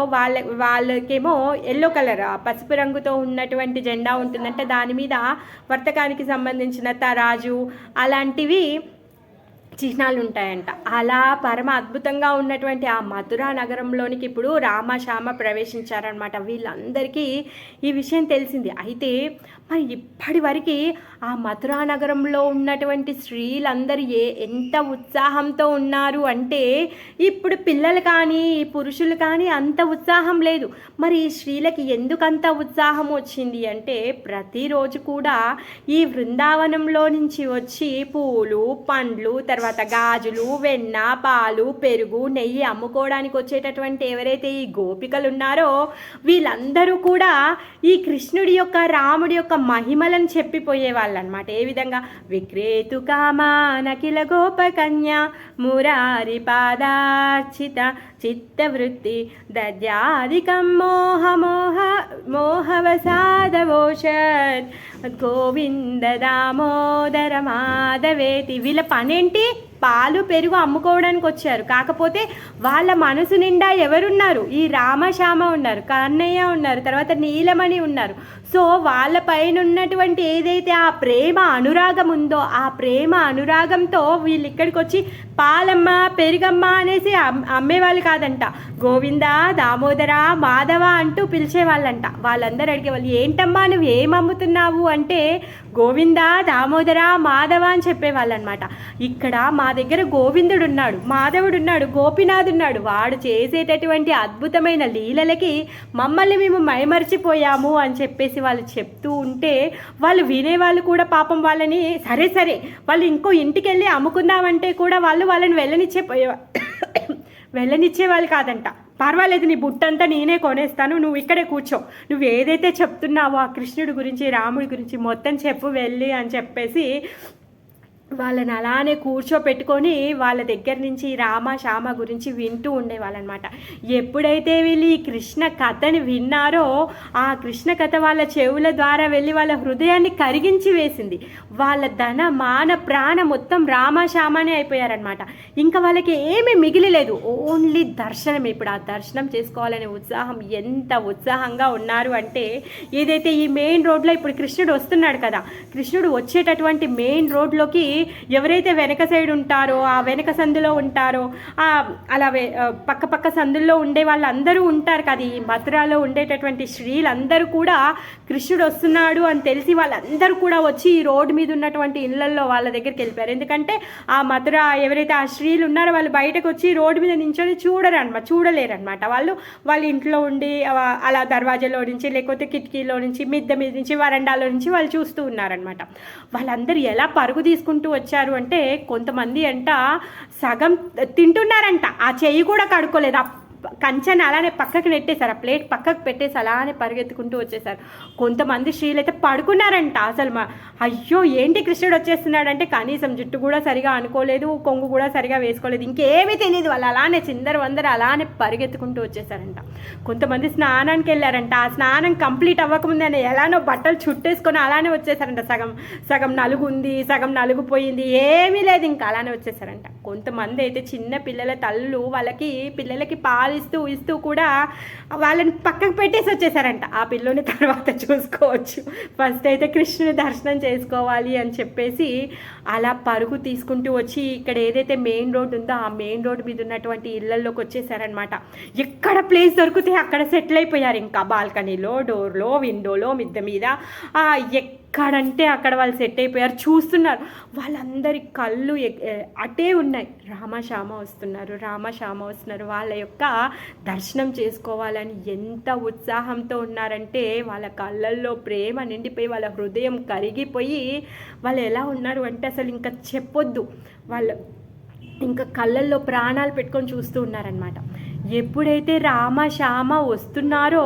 వాళ్ళకేమో ఎల్లో కలర్ పసుపు రంగుతో ఉన్నటువంటి జెండా ఉంటుందంటే దాని మీద వర్తకానికి సంబంధించిన తరాజు అలాంటివి చిహ్నాలు ఉంటాయంట. అలా పరమ అద్భుతంగా ఉన్నటువంటి ఆ మథురా నగరంలోనికి ఇప్పుడు రామశ్యామ ప్రవేశించారనమాట. వీళ్ళందరికీ ఈ విషయం తెలిసింది. అయితే మరి ఇప్పటి వరకు ఆ మథురా నగరంలో ఉన్నటువంటి స్త్రీలందరూ ఎంత ఉత్సాహంతో ఉన్నారు అంటే ఇప్పుడు పిల్లలు కానీ పురుషులు కానీ అంత ఉత్సాహం లేదు. మరి ఈ స్త్రీలకి ఎందుకంత ఉత్సాహం వచ్చింది అంటే ప్రతిరోజు కూడా ఈ బృందావనంలో నుంచి వచ్చి పూలు పండ్లు తర్వాత గాజులు వెన్న పాలు పెరుగు నెయ్యి అమ్ముకోవడానికి వచ్చేటటువంటి ఎవరైతే ఈ గోపికలు ఉన్నారో వీళ్ళందరూ కూడా ఈ కృష్ణుడి యొక్క రాముడి యొక్క మహిమలను చెప్పిపోయే వాళ్ళు అనమాట. ఏ విధంగా విక్రేతు కామానకిల గోపకన్య మురారి పాదార్చిత చిత్తవృత్తి దద్యాదికం మోహవసాదవోషత్ గోవింద దామోదర మాధవేతి. వీళ్ళ పనేంటి? పాలు పెరుగు అమ్ముకోవడానికి వచ్చారు. కాకపోతే వాళ్ళ మనసు నిండా ఎవరున్నారు? ఈ రామశ్యామ ఉన్నారు, కన్నయ్య ఉన్నారు, తర్వాత నీలమణి ఉన్నారు. సో వాళ్ళ పైన ఉన్నటువంటి ఏదైతే ఆ ప్రేమ అనురాగం ఉందో ఆ ప్రేమ అనురాగంతో వీళ్ళు ఇక్కడికి వచ్చి పాలమ్మ పెరుగమ్మ అనేసి అమ్మేవాళ్ళు కాదంట. గోవింద దామోదర మాధవ అంటూ పిలిచేవాళ్ళంట. వాళ్ళందరూ అడిగేవాళ్ళు, ఏంటమ్మా నువ్వు ఏం అమ్ముతున్నావు అంటే గోవింద దామోదర మాధవ అని చెప్పేవాళ్ళు అనమాట. ఇక్కడ మా దగ్గర గోవిందుడు ఉన్నాడు, మాధవుడు ఉన్నాడు, గోపినాథ్ ఉన్నాడు. వాడు చేసేటటువంటి అద్భుతమైన లీలలకి మమ్మల్ని మేము మైమర్చిపోయాము అని చెప్పేసి వాళ్ళు చెప్తూ ఉంటే వాళ్ళు వినేవాళ్ళు కూడా పాపం వాళ్ళని సరే వాళ్ళు ఇంకో ఇంటికి వెళ్ళి అమ్ముకుందామంటే కూడా వాళ్ళని వెళ్ళనిచ్చే వాళ్ళు కాదంట. పర్వాలేదు నీ బుట్టంతా నేనే కొనేస్తాను, నువ్వు ఇక్కడే కూర్చో, నువ్వు ఏదైతే చెప్తున్నావో ఆ కృష్ణుడి గురించి రాముడి గురించి మొత్తం చెప్పు వెళ్ళి అని చెప్పేసి వాళ్ళని అలానే కూర్చోపెట్టుకొని వాళ్ళ దగ్గర నుంచి రామ గురించి వింటూ ఉండేవాళ్ళనమాట. ఎప్పుడైతే వీళ్ళు ఈ కృష్ణ కథని విన్నారో ఆ కృష్ణ కథ వాళ్ళ చెవుల ద్వారా వెళ్ళి వాళ్ళ హృదయాన్ని కరిగించి వేసింది. వాళ్ళ ధన మాన ప్రాణ మొత్తం రామశ్యామనే అయిపోయారనమాట. ఇంకా వాళ్ళకి ఏమీ మిగిలిలేదు, ఓన్లీ దర్శనం. ఇప్పుడు ఆ దర్శనం చేసుకోవాలనే ఉత్సాహం, ఎంత ఉత్సాహంగా ఉన్నారు అంటే ఏదైతే ఈ మెయిన్ రోడ్లో ఇప్పుడు కృష్ణుడు వస్తున్నాడు కదా, కృష్ణుడు వచ్చేటటువంటి మెయిన్ రోడ్లోకి ఎవరైతే వెనక సైడ్ ఉంటారో ఆ వెనక సందులో ఉంటారో అలా పక్క సందుల్లో ఉండే వాళ్ళందరూ ఉంటారు కదా. ఈ మథురాలో ఉండేటటువంటి స్త్రీలందరూ కూడా కృష్ణుడు వస్తున్నాడు అని తెలిసి వాళ్ళందరూ కూడా వచ్చి ఈ రోడ్డు మీద ఉన్నటువంటి ఇళ్లల్లో వాళ్ళ దగ్గరికి వెళ్ళిపోయారు. ఎందుకంటే ఆ మథుర ఎవరైతే ఆ స్త్రీలు ఉన్నారో వాళ్ళు బయటకు వచ్చి రోడ్డు మీద నించొని చూడలేరనమాట. వాళ్ళ ఇంట్లో ఉండి అలా దర్వాజాలో నుంచి లేకపోతే కిటికీలో నుంచి మిద్దె మీద నుంచి వరండాలో నుంచి వాళ్ళు చూస్తూ ఉన్నారనమాట. వాళ్ళందరూ ఎలా పరుగు తీసుకుంటూ వచ్చారు అంటే కొంతమంది అంట సగం తింటున్నారంట, ఆ చెయ్యి కూడా కడుక్కోలేదు, కంచెని అలానే పక్కకి నెట్టేశారు, ఆ ప్లేట్ పక్కకు పెట్టేసి అలానే పరిగెత్తుకుంటూ వచ్చేసారు. కొంతమంది స్త్రీలు అయితే పడుకున్నారంట. అసలు అయ్యో ఏంటి కృష్ణుడు వచ్చేస్తున్నాడంటే కనీసం జుట్టు కూడా సరిగా అనుకోలేదు, కొంగు కూడా సరిగా వేసుకోలేదు, ఇంకేమీ తెలియదు. వాళ్ళు అలానే చిందరవందర అలానే పరిగెత్తుకుంటూ వచ్చేసారంట. కొంతమంది స్నానానికి వెళ్ళారంట, ఆ స్నానం కంప్లీట్ అవ్వకముందే ఎలానో బట్టలు చుట్టేసుకొని అలానే వచ్చేసారంట. సగం నలుగు ఉంది, సగం నలుగు పోయింది, ఏమీ లేదు, ఇంకా అలానే వచ్చేసారంట. కొంతమంది అయితే చిన్న పిల్లల తల్లు వాళ్ళకి పిల్లలకి పాలు ఇస్తూ కూడా వాళ్ళని పక్కకు పెట్టేసి వచ్చేసారంట. ఆ పిల్లని తర్వాత చూసుకోవచ్చు, ఫస్ట్ అయితే కృష్ణుని దర్శనం చేసుకోవాలి అని చెప్పేసి అలా పరుగు తీసుకుంటూ వచ్చి ఇక్కడ ఏదైతే మెయిన్ రోడ్ ఉందో ఆ మెయిన్ రోడ్ మీద ఉన్నటువంటి ఇళ్లలోకి వచ్చేసారనమాట. ఎక్కడ ప్లేస్ దొరికితే అక్కడ సెటిల్ అయిపోయారు. ఇంకా బాల్కనీలో, డోర్లో, విండోలో, మిద్దె మీద ఎక్కడంటే అక్కడ వాళ్ళు సెట్ అయిపోయారు, చూస్తున్నారు. వాళ్ళందరి కళ్ళు అటే ఉన్నాయి. రామశ్యామ వస్తున్నారు, వాళ్ళ యొక్క దర్శనం చేసుకోవాలని ఎంత ఉత్సాహంతో ఉన్నారంటే వాళ్ళ కళ్ళల్లో ప్రేమ నిండిపోయి వాళ్ళ హృదయం కరిగిపోయి వాళ్ళు ఎలా ఉన్నారు అంటే అసలు ఇంకా చెప్పొద్దు. వాళ్ళు ఇంకా కళ్ళల్లో ప్రాణాలు పెట్టుకొని చూస్తూ ఉన్నారనమాట. ఎప్పుడైతే రామశ్యామ వస్తున్నారో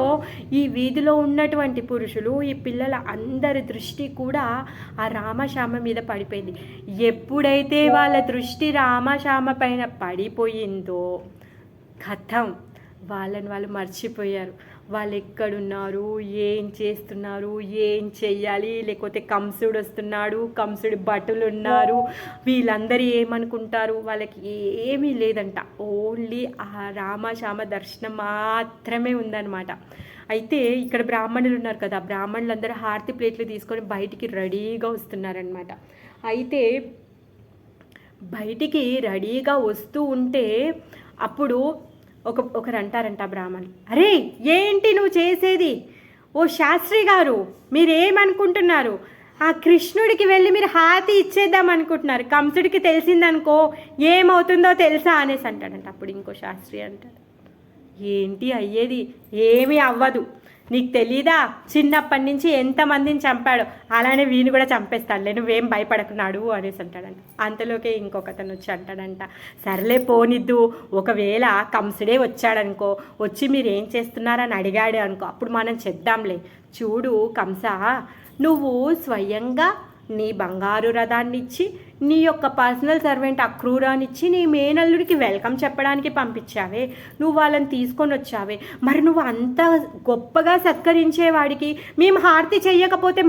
ఈ వీధిలో ఉన్నటువంటి పురుషులు, ఈ పిల్లల అందరి దృష్టి కూడా ఆ రామశ్యామ మీద పడిపోయింది. ఎప్పుడైతే వాళ్ళ దృష్టి రామశ్యామ పైన పడిపోయిందో కథం, వాళ్ళని వాళ్ళు మర్చిపోయారు. వాళ్ళు ఎక్కడున్నారు, ఏం చేస్తున్నారు, ఏం చెయ్యాలి, లేకపోతే కంసుడు వస్తున్నాడు, కంసుడి భటులు ఉన్నారు, వీళ్ళందరూ ఏమనుకుంటారు, వాళ్ళకి ఏమీ లేదంట. ఓన్లీ ఆ రామశ్యామ దర్శనం మాత్రమే ఉందన్నమాట. అయితే ఇక్కడ బ్రాహ్మణులు ఉన్నారు కదా, బ్రాహ్మణులందరూ హారతి ప్లేట్లు తీసుకొని బయటికి రెడీగా వస్తున్నారనమాట. అయితే బయటికి రెడీగా వస్తూ ఉంటే అప్పుడు ఒకరు అంటారంట బ్రాహ్మణులు, అరే ఏంటి నువ్వు చేసేది, ఓ శాస్త్రి గారు మీరేమనుకుంటున్నారు, ఆ కృష్ణుడికి వెళ్ళి మీరు హారతి ఇచ్చేద్దాం అనుకుంటున్నారు, కంసుడికి తెలిసిందనుకో ఏమవుతుందో తెలుసా అనేసి అంటాడంట. అప్పుడు ఇంకో శాస్త్రి అంటాడు, ఏంటి అయ్యేది, ఏమీ అవ్వదు, నీకు తెలీదా, చిన్నప్పటి నుంచి ఎంతమందిని చంపాడు, అలానే వీని కూడా చంపేస్తాడులే, నువ్వేం భయపడకున్నాడు అనేసి అంటాడంట. అంతలోకే ఇంకొకతను వచ్చి అంటాడంట, సర్లే పోనిద్దు, ఒకవేళ కంసుడే వచ్చాడనుకో, వచ్చి మీరు ఏం చేస్తున్నారని అడిగాడు అనుకో, అప్పుడు మనం చెప్దాంలే, చూడు కంస, నువ్వు స్వయంగా నీ బంగారు రథాన్ని ఇచ్చి, నీ యొక్క పర్సనల్ సర్వెంట్ అక్రూరాన్ని ఇచ్చి నీ మేనల్లుడికి వెల్కమ్ చెప్పడానికి పంపించావే, నువ్వు వాళ్ళని తీసుకొని వచ్చావే, మరి నువ్వు అంత గొప్పగా సత్కరించేవాడికి మేము హారతి చెయ్యకపోతే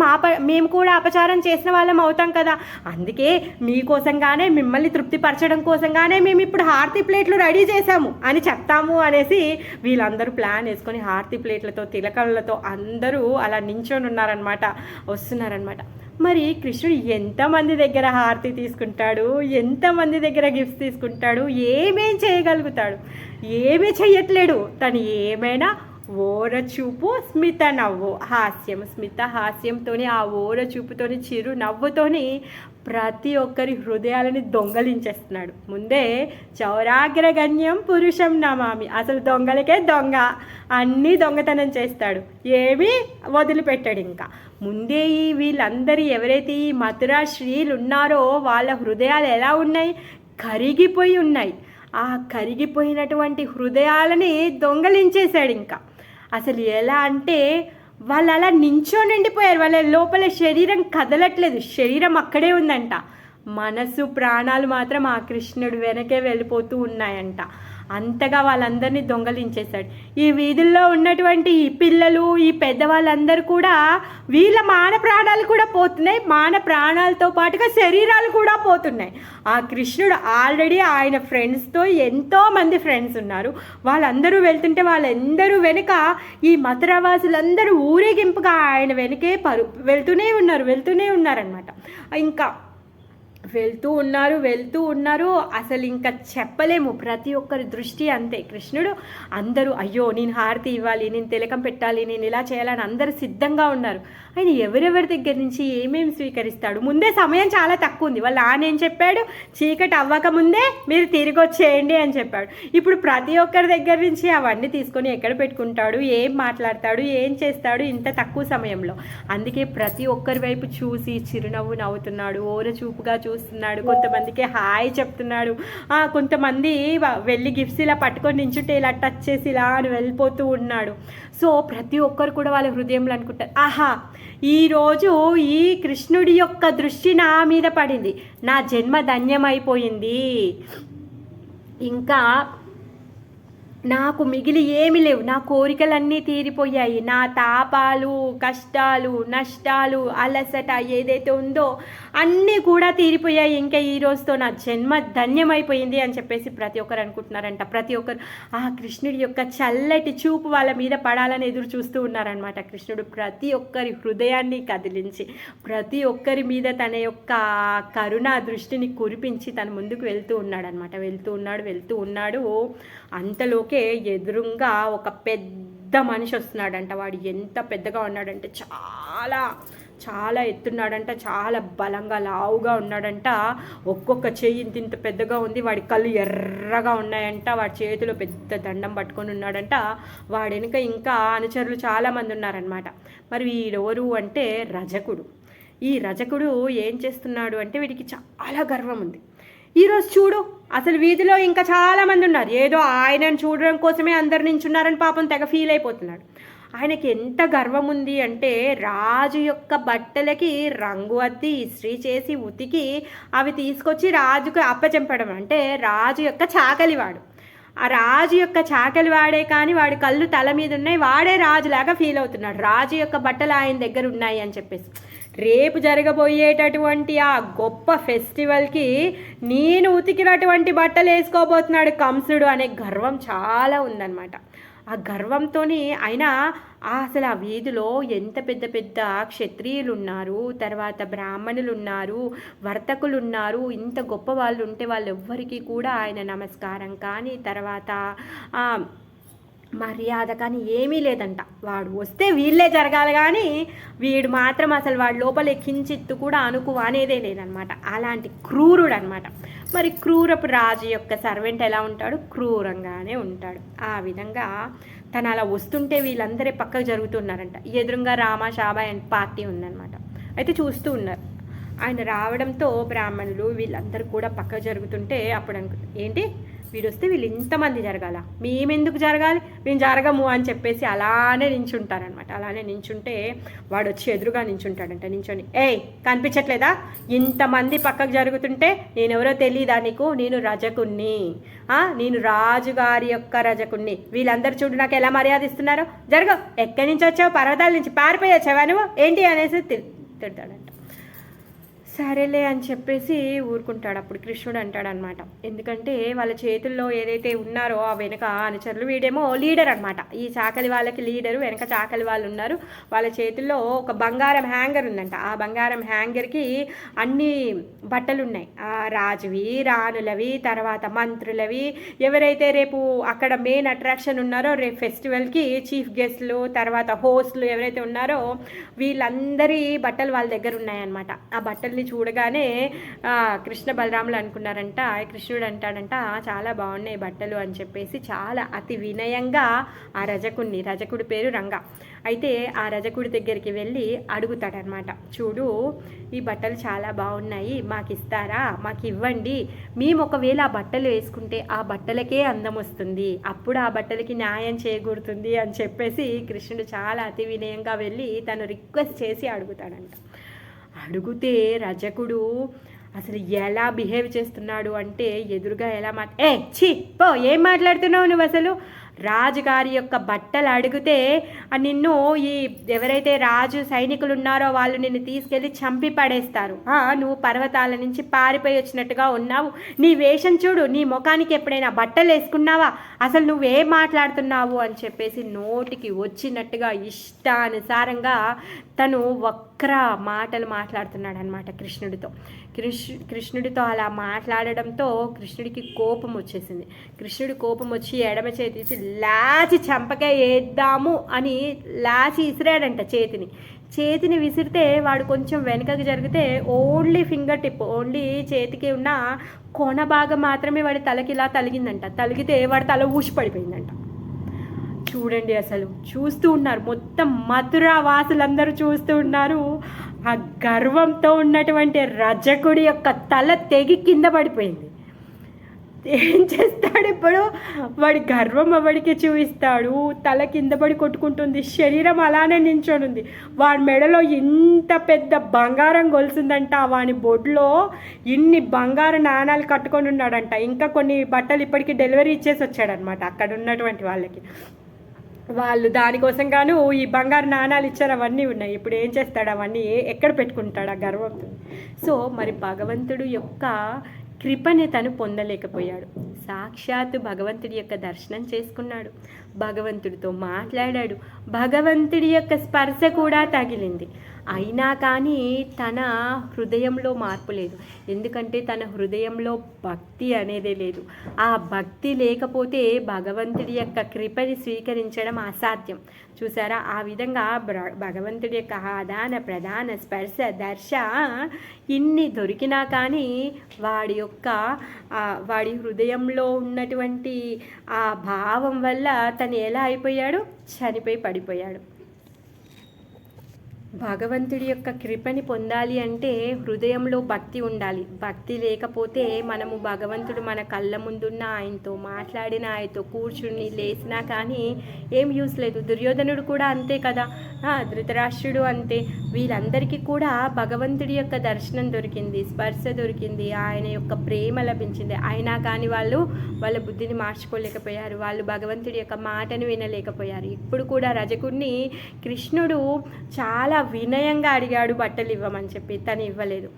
మేము కూడా అపచారం చేసిన వాళ్ళం అవుతాం కదా, అందుకే మీకోసంగానే మిమ్మల్ని తృప్తిపరచడం కోసంగానే మేము ఇప్పుడు హారతి ప్లేట్లు రెడీ చేశాము అని చెప్తాము అనేసి వీళ్ళందరూ ప్లాన్ వేసుకొని హారతి ప్లేట్లతో తిలకళ్ళతో అందరూ అలా నించొని ఉన్నారనమాట, వస్తున్నారనమాట. మరి కృష్ణుడు ఎంతమంది దగ్గర హారతి తీసుకుంటాడు, ఎంతమంది దగ్గర గిఫ్ట్స్ తీసుకుంటాడు, ఏమేం చేయగలుగుతాడు, ఏమీ చెయ్యట్లేడు. తను ఏమైనా ఓరచూపు స్మిత నవ్వు, స్మిత హాస్యంతోని, ఆ ఓరచూపుతోని, చిరు నవ్వుతోని ప్రతి ఒక్కరి హృదయాలని దొంగలించేస్తున్నాడు. ముందే చౌరాగ్రగణ్యం పురుషం నమామి, అసలు దొంగలకే దొంగ, అన్నీ దొంగతనం చేస్తాడు, ఏమీ వదిలిపెట్టాడు. ఇంకా ముందే వీళ్ళందరూ ఎవరైతే ఈ మథురా శ్రీలు ఉన్నారో వాళ్ళ హృదయాలు ఎలా ఉన్నాయి, కరిగిపోయి ఉన్నాయి. ఆ కరిగిపోయినటువంటి హృదయాలని దొంగలించేశాడు. ఇంకా అసలు ఎలా అంటే వాళ్ళు అలా నించొని ఉండిపోయారు, వాళ్ళ లోపల శరీరం కదలట్లేదు, శరీరం అక్కడే ఉందంట, మనసు ప్రాణాలు మాత్రం ఆ కృష్ణుడు వెనకే వెళ్ళిపోతూ ఉన్నాయంట. అంతగా వాళ్ళందరినీ దొంగలించేశాడు. ఈ వీధుల్లో ఉన్నటువంటి ఈ పిల్లలు, ఈ పెద్దవాళ్ళందరూ కూడా వీళ్ళ మాన ప్రాణాలు కూడా పోతున్నాయి, మాన ప్రాణాలతో పాటుగా శరీరాలు కూడా పోతున్నాయి. ఆ కృష్ణుడు ఆల్రెడీ ఆయన ఫ్రెండ్స్తో ఎంతోమంది ఫ్రెండ్స్ ఉన్నారు, వాళ్ళందరూ వెళ్తుంటే వాళ్ళందరూ వెనుక ఈ మథురావాసులందరూ ఊరేగింపుగా ఆయన వెనకే వెళ్తూనే ఉన్నారనమాట. ఇంకా వెళ్తూ ఉన్నారు. అసలు ఇంకా చెప్పలేము, ప్రతి ఒక్కరి దృష్టి అంతే. కృష్ణుడు అందరూ అయ్యో నేను హారతి ఇవ్వాలి, నేను తిలకం పెట్టాలి, నేను ఇలా చేయాలని అందరూ సిద్ధంగా ఉన్నారు. ఆయన ఎవరెవరి దగ్గర నుంచి ఏమేమి స్వీకరిస్తాడు, ముందే సమయం చాలా తక్కువ ఉంది. వాళ్ళు ఏం చెప్పాడు, చీకటి అవ్వకముందే మీరు తిరిగి వచ్చేయండి అని చెప్పాడు. ఇప్పుడు ప్రతి ఒక్కరి దగ్గర నుంచి అవన్నీ తీసుకొని ఎక్కడ పెట్టుకుంటాడు, ఏం మాట్లాడతాడు, ఏం చేస్తాడు ఇంత తక్కువ సమయంలో. అందుకే ప్రతి ఒక్కరి వైపు చూసి చిరునవ్వు నవ్వుతున్నాడు, ఓరచూపుగా చూస్తున్నాడు, కొంతమందికి హాయ్ చెప్తున్నాడు, కొంతమంది వెళ్ళి గిఫ్ట్స్ ఇలా పట్టుకొని నించుంటే ఇలా టచ్ చేసి ఇలా అని వెళ్ళిపోతూ ఉన్నాడు. సో ప్రతి ఒక్కరు కూడా వాళ్ళ హృదయంలో అనుకుంటారు, ఆహా ఈరోజు ఈ కృష్ణుడి యొక్క దృష్టి నా మీద పడింది, నా జన్మ ధన్యమైపోయింది, ఇంకా నాకు మిగిలి ఏమి లేవు, నా కోరికలన్నీ తీరిపోయాయి, నా తాపాలు, కష్టాలు, నష్టాలు, అలసట ఏదైతే ఉందో అన్నీ కూడా తీరిపోయాయి, ఇంకా ఈ రోజుతో నా జన్మ ధన్యమైపోయింది అని చెప్పేసి ప్రతి ఒక్కరు అనుకుంటున్నారంట. ప్రతి ఒక్కరు ఆ కృష్ణుడి యొక్క చల్లటి చూపు వాళ్ళ మీద పడాలని ఎదురు చూస్తూ ఉన్నారనమాట. కృష్ణుడు ప్రతి ఒక్కరి హృదయాన్ని కదిలించి ప్రతి ఒక్కరి మీద తన యొక్క కరుణా దృష్టిని కురిపించి తన ముందుకు వెళ్తూ ఉన్నాడనమాట. వెళ్తూ ఉన్నాడు. అంతలోకే ఎదురుగా ఒక పెద్ద మనిషి వస్తున్నాడంట. వాడు ఎంత పెద్దగా ఉన్నాడంటే చాలా చాలా ఎత్తున్నాడంట, చాలా బలంగా లావుగా ఉన్నాడంట. ఒక్కొక్క చెయ్యి ఇంత పెద్దగా ఉంది, వాడి కళ్ళు ఎర్రగా ఉన్నాయంట, వాడి చేతిలో పెద్ద దండం పట్టుకొని ఉన్నాడంట. వాడి వెనుక ఇంకా అనుచరులు చాలామంది ఉన్నారనమాట. మరి వీడెవరు అంటే రజకుడు. ఈ రజకుడు ఏం చేస్తున్నాడు అంటే వీడికి చాలా గర్వం ఉంది. ఈరోజు చూడు, అసలు వీధిలో ఇంకా చాలామంది ఉన్నారు, ఏదో ఆయనను చూడడం కోసమే అందరు నించున్నారని పాపం తెగ ఫీల్ అయిపోతున్నాడు. ఆయనకి ఎంత గర్వం ఉంది అంటే రాజు యొక్క బట్టలకి రంగు అద్ది ఇస్త్రీ చేసి ఉతికి అవి తీసుకొచ్చి రాజుకు అప్పచెంపడం. అంటే రాజు యొక్క చాకలివాడు. ఆ రాజు యొక్క చాకలి వాడే, కానీ వాడి కళ్ళు తల మీద ఉన్నాయి, వాడే రాజులాగా ఫీల్ అవుతున్నాడు. రాజు యొక్క బట్టలు ఆయన దగ్గర ఉన్నాయి అని చెప్పేసి. రేపు జరగబోయేటటువంటి ఆ గొప్ప ఫెస్టివల్కి నేను ఉతికినటువంటి బట్టలు వేసుకోబోతున్నాడు కంసుడు అనే గర్వం చాలా ఉందన్నమాట. ఆ గర్వంతో అయినా అసలు ఆ వీధిలో ఎంత పెద్ద పెద్ద క్షత్రియులు ఉన్నారు, తర్వాత బ్రాహ్మణులు ఉన్నారు, వర్తకులు ఉన్నారు. ఇంత గొప్ప వాళ్ళు ఉంటే వాళ్ళెవ్వరికీ కూడా ఆయన నమస్కారం కానీ తర్వాత మర్యాద కానీ ఏమీ లేదంట. వాడు వస్తే వీళ్ళే జరగాలి, కానీ వీడు మాత్రం అసలు వాడి లోపల కించిత్తు కూడా అనేదే లేదనమాట. అలాంటి క్రూరుడు అనమాట. మరి క్రూరపు రాజు యొక్క సర్వెంట్ ఎలా ఉంటాడు? క్రూరంగానే ఉంటాడు. ఆ విధంగా తను అలా వస్తుంటే వీళ్ళందరే పక్కకు జరుగుతున్నారంట. ఎదురుగా రామాషాబాయ్ అండ్ పార్టీ ఉందన్నమాట. అయితే చూస్తూ ఉన్నారు. ఆయన రావడంతో బ్రాహ్మణులు వీళ్ళందరూ కూడా పక్కకు జరుగుతుంటే అప్పుడు ఏంటి వీడు వస్తే వీళ్ళు ఇంతమంది జరగాల, మేమెందుకు జరగాలి, మేము జరగము అని చెప్పేసి అలానే నించుంటారనమాట. అలానే నించుంటే వాడు వచ్చి ఎదురుగా నించుంటాడంట. నించొని కనిపించట్లేదా, ఇంతమంది పక్కకు జరుగుతుంటే నేనెవరో తెలీదా నీకు? నేను రజకుణ్ణి, నేను రాజుగారి యొక్క రజకుణ్ణి. వీళ్ళందరూ చూడు నాకు ఎలా మర్యాద ఇస్తున్నారు, జరగ, ఎక్కడి నుంచి వచ్చావు, పర్వతాల నుంచి పారిపోయి వచ్చావా నువ్వు ఏంటి అనేసి తిడతాడంట. సరేలే అని చెప్పేసి ఊరుకుంటాడు. అప్పుడు కృష్ణుడు అంటాడనమాట, ఎందుకంటే వాళ్ళ చేతుల్లో ఏదైతే ఉన్నారో ఆ వెనక అనుచరులు, వీడేమో లీడర్ అనమాట. ఈ చాకలి వాళ్ళకి లీడరు, వెనక చాకలి వాళ్ళు ఉన్నారు. వాళ్ళ చేతుల్లో ఒక బంగారం హ్యాంగర్ ఉందంట. ఆ బంగారం హ్యాంగర్కి అన్ని బట్టలు ఉన్నాయి, రాజువి, రాణులవి, తర్వాత మంత్రులవి, ఎవరైతే రేపు అక్కడ మెయిన్ అట్రాక్షన్ ఉన్నారో, రేపు ఫెస్టివల్కి చీఫ్ గెస్ట్లు, తర్వాత హోస్ట్లు ఎవరైతే ఉన్నారో వీళ్ళందరి బట్టలు వాళ్ళ దగ్గర ఉన్నాయన్నమాట. ఆ బట్టల్ని చూడగానే కృష్ణ బలరాములు అనుకున్నారంట. కృష్ణుడు అంటాడంట, చాలా బాగున్నాయి బట్టలు అని చెప్పేసి చాలా అతి వినయంగా ఆ రజకుడి పేరు రంగ. అయితే ఆ రజకుడి దగ్గరికి వెళ్ళి అడుగుతాడనమాట, చూడు ఈ బట్టలు చాలా బాగున్నాయి, మాకు ఇస్తారా, మాకు ఇవ్వండి, మేము ఒకవేళ ఆ బట్టలు వేసుకుంటే ఆ బట్టలకే అందం వస్తుంది, అప్పుడు ఆ బట్టలకి న్యాయం చేకూరుతుంది అని చెప్పేసి కృష్ణుడు చాలా అతి వినయంగా వెళ్ళి తను రిక్వెస్ట్ చేసి అడుగుతాడంట. అడిగితే రజకుడు అసలు ఎలా బిహేవ్ చేస్తున్నాడు అంటే ఎదురుగా ఎలా పో, ఏం మాట్లాడుతున్నావు నువ్వు, అసలు రాజుగారి యొక్క బట్టలు అడిగితే నిన్ను ఈ ఎవరైతే రాజు సైనికులు ఉన్నారో వాళ్ళు నిన్ను తీసుకెళ్ళి చంపి పడేస్తారు, నువ్వు పర్వతాల నుంచి పారిపోయి వచ్చినట్టుగా ఉన్నావు, నీ వేషం చూడు, నీ ముఖానికి ఎప్పుడైనా బట్టలు వేసుకున్నావా, అసలు నువ్వేం మాట్లాడుతున్నావు అని చెప్పేసి నోటికి వచ్చినట్టుగా ఇష్టానుసారంగా తను వక్ర మాటలు మాట్లాడుతున్నాడు అనమాట కృష్ణుడితో అలా మాట్లాడడంతో కృష్ణుడికి కోపం వచ్చేసింది. కృష్ణుడి కోపం వచ్చి ఎడమ చేతి లాచి చంపకే వేద్దాము అని లాచి విసిరాడంట. చేతిని విసిరితే వాడు కొంచెం వెనకకి జరిగితే ఓన్లీ ఫింగర్ టిప్, ఓన్లీ చేతికి ఉన్న కొన భాగం మాత్రమే వాడి తలకి ఇలా తలిగిందంట. తలిగితే వాడి తల ఊసి పడిపోయిందంట. చూడండి, అసలు చూస్తూ ఉన్నారు, మొత్తం మథురా వాసులందరూ చూస్తూ ఉన్నారు. ఆ గర్వంతో ఉన్నటువంటి రజకుడి యొక్క తల తెగి కింద పడిపోయింది. ఏం చేస్తాడు ఇప్పుడు, వాడి గర్వం ఎవడికి చూపిస్తాడు, తల కింద పడి కొట్టుకుంటుంది, శరీరం అలానే నించొని ఉంది. వాడి మెడలో ఇంత పెద్ద బంగారం గొలుసుందంట, వాడి బొడ్లో ఇన్ని బంగారు నాణాలు కట్టుకొని ఉన్నాడంట. ఇంకా కొన్ని బట్టలు ఇప్పటికీ డెలివరీ ఇచ్చేసి వచ్చాడనమాట అక్కడ ఉన్నటువంటి వాళ్ళకి. వాళ్ళు దానికోసం గాను ఈ బంగారు నాణాలు ఇచ్చారు, అవన్నీ ఉన్నాయి. ఇప్పుడు ఏం చేస్తాడు, అవన్నీ ఎక్కడ పెట్టుకుంటాడు ఆ గర్వంతో. సో మరి భగవంతుడు యొక్క కృపని తను పొందలేకపోయాడు. సాక్షాత్తు భగవంతుడి యొక్క దర్శనం చేసుకున్నాడు, భగవంతుడితో మాట్లాడాడు, భగవంతుడి యొక్క స్పర్శ కూడా తగిలింది. అయినా కానీ తన హృదయంలో మార్పు లేదు. ఎందుకంటే తన హృదయంలో భక్తి అనేదే లేదు. ఆ భక్తి లేకపోతే భగవంతుడి యొక్క కృపని స్వీకరించడం అసాధ్యం. చూసారా, ఆ విధంగా భగవంతుడి యొక్క ఆదాన ప్రధాన స్పర్శ దర్శ ఇన్ని దొరికినా కానీ వాడి హృదయంలో ఉన్నటువంటి ఆ భావం వల్ల తను ఎలా అయిపోయాడు, చనిపోయి పడిపోయాడు. భగవంతుడి యొక్క కృపని పొందాలి అంటే హృదయంలో భక్తి ఉండాలి. భక్తి లేకపోతే మనము భగవంతుడు మన కళ్ళ ముందున్న ఆయనతో మాట్లాడిన, ఆయనతో కూర్చుని లేచినా కానీ ఏం యూస్ లేదు. దుర్యోధనుడు కూడా అంతే కదా, ధృతరాష్ట్రుడు అంతే. వీళ్ళందరికీ కూడా భగవంతుడి యొక్క దర్శనం దొరికింది, స్పర్శ దొరికింది, ఆయన యొక్క ప్రేమ లభించింది. అయినా కానీ వాళ్ళ బుద్ధిని మార్చుకోలేకపోయారు, వాళ్ళు భగవంతుడి యొక్క మాటను వినలేకపోయారు. ఇప్పుడు కూడా రజకుడిని కృష్ణుడు చాలా వినయంగా అడిగాడు బట్టలు ఇవ్వమని చెప్పి, తను ఇవ్వలేదు.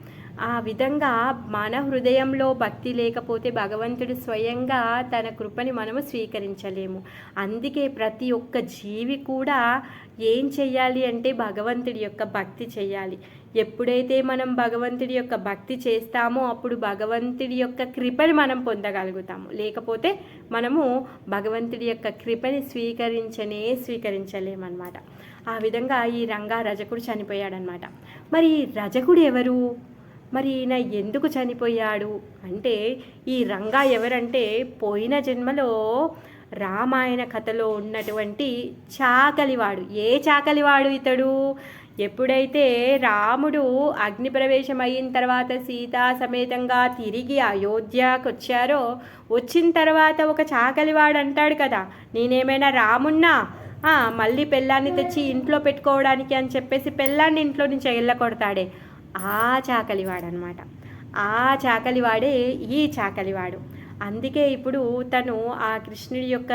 ఆ విధంగా మన హృదయంలో భక్తి లేకపోతే భగవంతుడు స్వయంగా తన కృపని మనము స్వీకరించలేము. అందుకే ప్రతి ఒక్క జీవి కూడా ఏం చెయ్యాలి అంటే భగవంతుడి యొక్క భక్తి చెయ్యాలి. ఎప్పుడైతే మనం భగవంతుడి యొక్క భక్తి చేస్తామో అప్పుడు భగవంతుడి యొక్క కృపని మనం పొందగలుగుతాము. లేకపోతే మనము భగవంతుడి యొక్క కృపని స్వీకరించలేమన్నమాట. ఆ విధంగా ఈ రంగా రజకుడు చనిపోయాడనమాట. మరి రజకుడు ఎవరు, మరి ఈయన ఎందుకు చనిపోయాడు అంటే, ఈ రంగా ఎవరంటే పోయిన జన్మలో రామాయణ కథలో ఉన్నటువంటి చాకలివాడు. ఏ చాకలివాడు ఇతడు? ఎప్పుడైతే రాముడు అగ్ని ప్రవేశం అయిన తర్వాత సీతా సమేతంగా తిరిగి అయోధ్యకు వచ్చారో, వచ్చిన తర్వాత ఒక చాకలివాడు అంటాడు కదా, నేనేమైనా రామున్నా మళ్ళీ పెళ్ళాన్ని తెచ్చి ఇంట్లో పెట్టుకోవడానికి అని చెప్పేసి పెళ్ళాన్ని ఇంట్లో నుంచి వెళ్ళకొడతాడే, ఆ చాకలివాడు అనమాట. ఆ చాకలివాడే ఈ చాకలివాడు. అందుకే ఇప్పుడు తను ఆ కృష్ణుడి యొక్క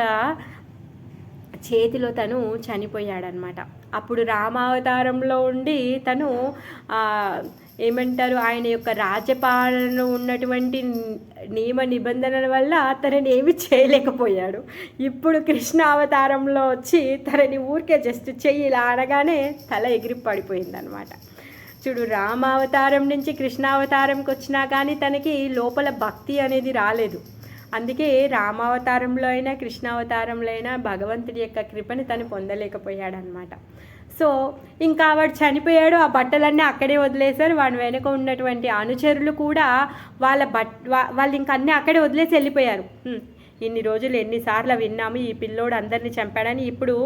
చేతిలో తను చనిపోయాడనమాట. అప్పుడు రామావతారంలో ఉండి తను ఏమంటారు, ఆయన యొక్క రాజ్యపాలన ఉన్నటువంటి నియమ నిబంధనల వల్ల తనని ఏమి చేయలేకపోయాడు. ఇప్పుడు కృష్ణ అవతారంలో వచ్చి తనని ఊరికే జస్ట్ చెయ్యి ఇలా అనగానే తల ఎగిరి పడిపోయిందనమాట. చూడు, రామావతారం నుంచి కృష్ణావతారంకి వచ్చినా కానీ తనకి లోపల భక్తి అనేది రాలేదు. అందుకే రామావతారంలో అయినా కృష్ణావతారంలో అయినా భగవంతుడి యొక్క కృపని తను పొందలేకపోయాడనమాట. సో ఇంకా వాడు చనిపోయాడు, ఆ బట్టలన్నీ అక్కడే వదిలేశారు. వాడి వెనుక ఉన్నటువంటి అనుచరులు కూడా వాళ్ళు ఇంకా అన్నీ అక్కడే వదిలేసి వెళ్ళిపోయారు. ఇన్ని రోజులు ఎన్నిసార్లు విన్నాము ఈ పిల్లోడు అందరినీ చంపాడని, ఇప్పుడు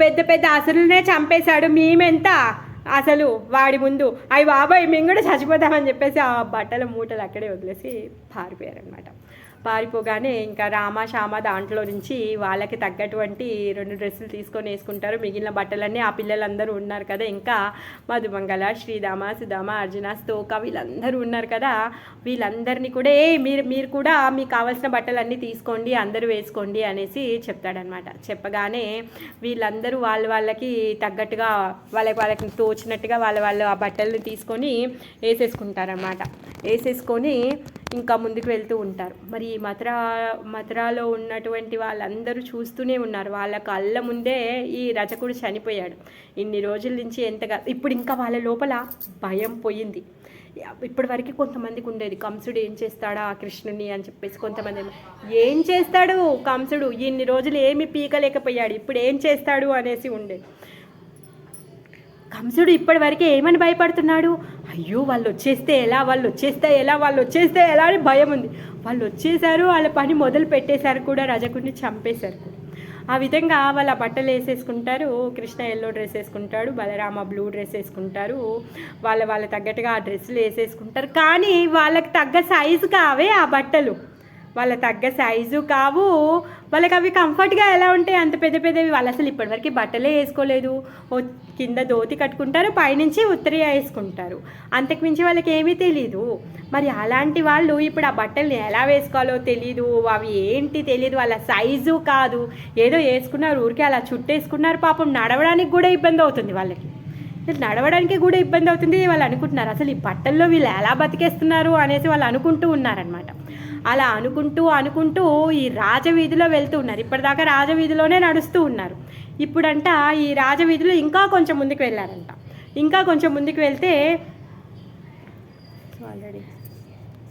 పెద్ద పెద్ద అసురులనే చంపేశాడు, మేమెంత అసలు వాడి ముందు, అవి బాబాయ్ మేము కూడా చచ్చిపోతామని చెప్పేసి ఆ బట్టల మూటలు అక్కడే వదిలేసి పారిపోయారనమాట. పారిపోగానే ఇంకా రామ శ్యామ దాంట్లో నుంచి వాళ్ళకి తగ్గటువంటి 2 డ్రెస్సులు తీసుకొని వేసుకుంటారు. మిగిలిన బట్టలన్నీ ఆ పిల్లలందరూ ఉన్నారు కదా, ఇంకా మధుమంగళ, శ్రీధామ, సుధామ, అర్జున, స్తోక వీళ్ళందరూ ఉన్నారు కదా, వీళ్ళందరినీ కూడా మీరు కూడా మీకు కావాల్సిన బట్టలన్నీ తీసుకోండి, అందరూ వేసుకోండి అనేసి చెప్తాడనమాట. చెప్పగానే వీళ్ళందరూ వాళ్ళకి తగ్గట్టుగా వాళ్ళకి తోచినట్టుగా వాళ్ళు ఆ బట్టలను తీసుకొని వేసేసుకుంటారనమాట. వేసేసుకొని ఇంకా ముందుకు వెళ్తూ ఉంటారు. మరి ఈ మథురాలో ఉన్నటువంటి వాళ్ళందరూ చూస్తూనే ఉన్నారు. వాళ్ళ కళ్ళ ముందే ఈ రజకుడు చనిపోయాడు. ఇన్ని రోజుల నుంచి ఎంతగా, ఇప్పుడు ఇంకా వాళ్ళ లోపల భయం పోయింది. ఇప్పటి వరకు కొంతమందికి ఉండేది, కంసుడు ఏం చేస్తాడా ఆ కృష్ణుని అని చెప్పేసి. కొంతమంది ఏం చేస్తాడు కంసుడు, ఇన్ని రోజులు ఏమి పీకలేకపోయాడు, ఇప్పుడు ఏం చేస్తాడు అనేసి ఉండేది. కంసుడు ఇప్పటి వరకే ఏమని భయపడుతున్నాడు, అయ్యో వాళ్ళు వచ్చేస్తే ఎలా అని భయం ఉంది. వాళ్ళు వచ్చేసారు, వాళ్ళ పని మొదలు పెట్టేశారు కూడా, రజకుడిని చంపేశారు కూడా. ఆ విధంగా వాళ్ళ బట్టలు వేసేసుకుంటారు. కృష్ణ ఎల్లో డ్రెస్ వేసుకుంటాడు, బలరామ బ్లూ డ్రెస్ వేసుకుంటారు. వాళ్ళ తగ్గట్టుగా ఆ డ్రెస్సులు వేసేసుకుంటారు. కానీ వాళ్ళకి తగ్గ సైజు కావే ఆ బట్టలు, వాళ్ళ తగ్గ సైజు కావు. వాళ్ళకి అవి కంఫర్ట్గా ఎలా ఉంటాయి, అంత పెద్ద పెద్దవి. వాళ్ళు అసలు ఇప్పటివరకు బట్టలే వేసుకోలేదు. కింద ధోతి కట్టుకుంటారు, పైనుంచి ఉత్తరీయ వేసుకుంటారు, అంతకుమించి వాళ్ళకి ఏమీ తెలీదు. మరి అలాంటి వాళ్ళు ఇప్పుడు ఆ బట్టల్ని ఎలా వేసుకోవాలో తెలీదు, అవి ఏంటి తెలీదు, వాళ్ళ సైజు కాదు, ఏదో వేసుకున్నారు ఊరికే అలా చుట్టేసుకున్నారు. పాపం నడవడానికి కూడా ఇబ్బంది అవుతుంది వాళ్ళకి, నడవడానికి కూడా ఇబ్బంది అవుతుంది. వాళ్ళు అనుకుంటున్నారు అసలు ఈ బట్టల్లో వీళ్ళు ఎలా బతికేస్తున్నారు అనేసి వాళ్ళు అనుకుంటూ ఉన్నారనమాట. అలా అనుకుంటూ ఈ రాజవీధిలో వెళ్తూ ఉన్నారు. ఇప్పటిదాకా రాజవీధిలోనే నడుస్తూ ఉన్నారు. ఇప్పుడంట ఈ రాజవీధిలో ఇంకా కొంచెం ముందుకు వెళ్ళారంట. ఇంకా కొంచెం ముందుకు వెళ్తే ఆల్రెడీ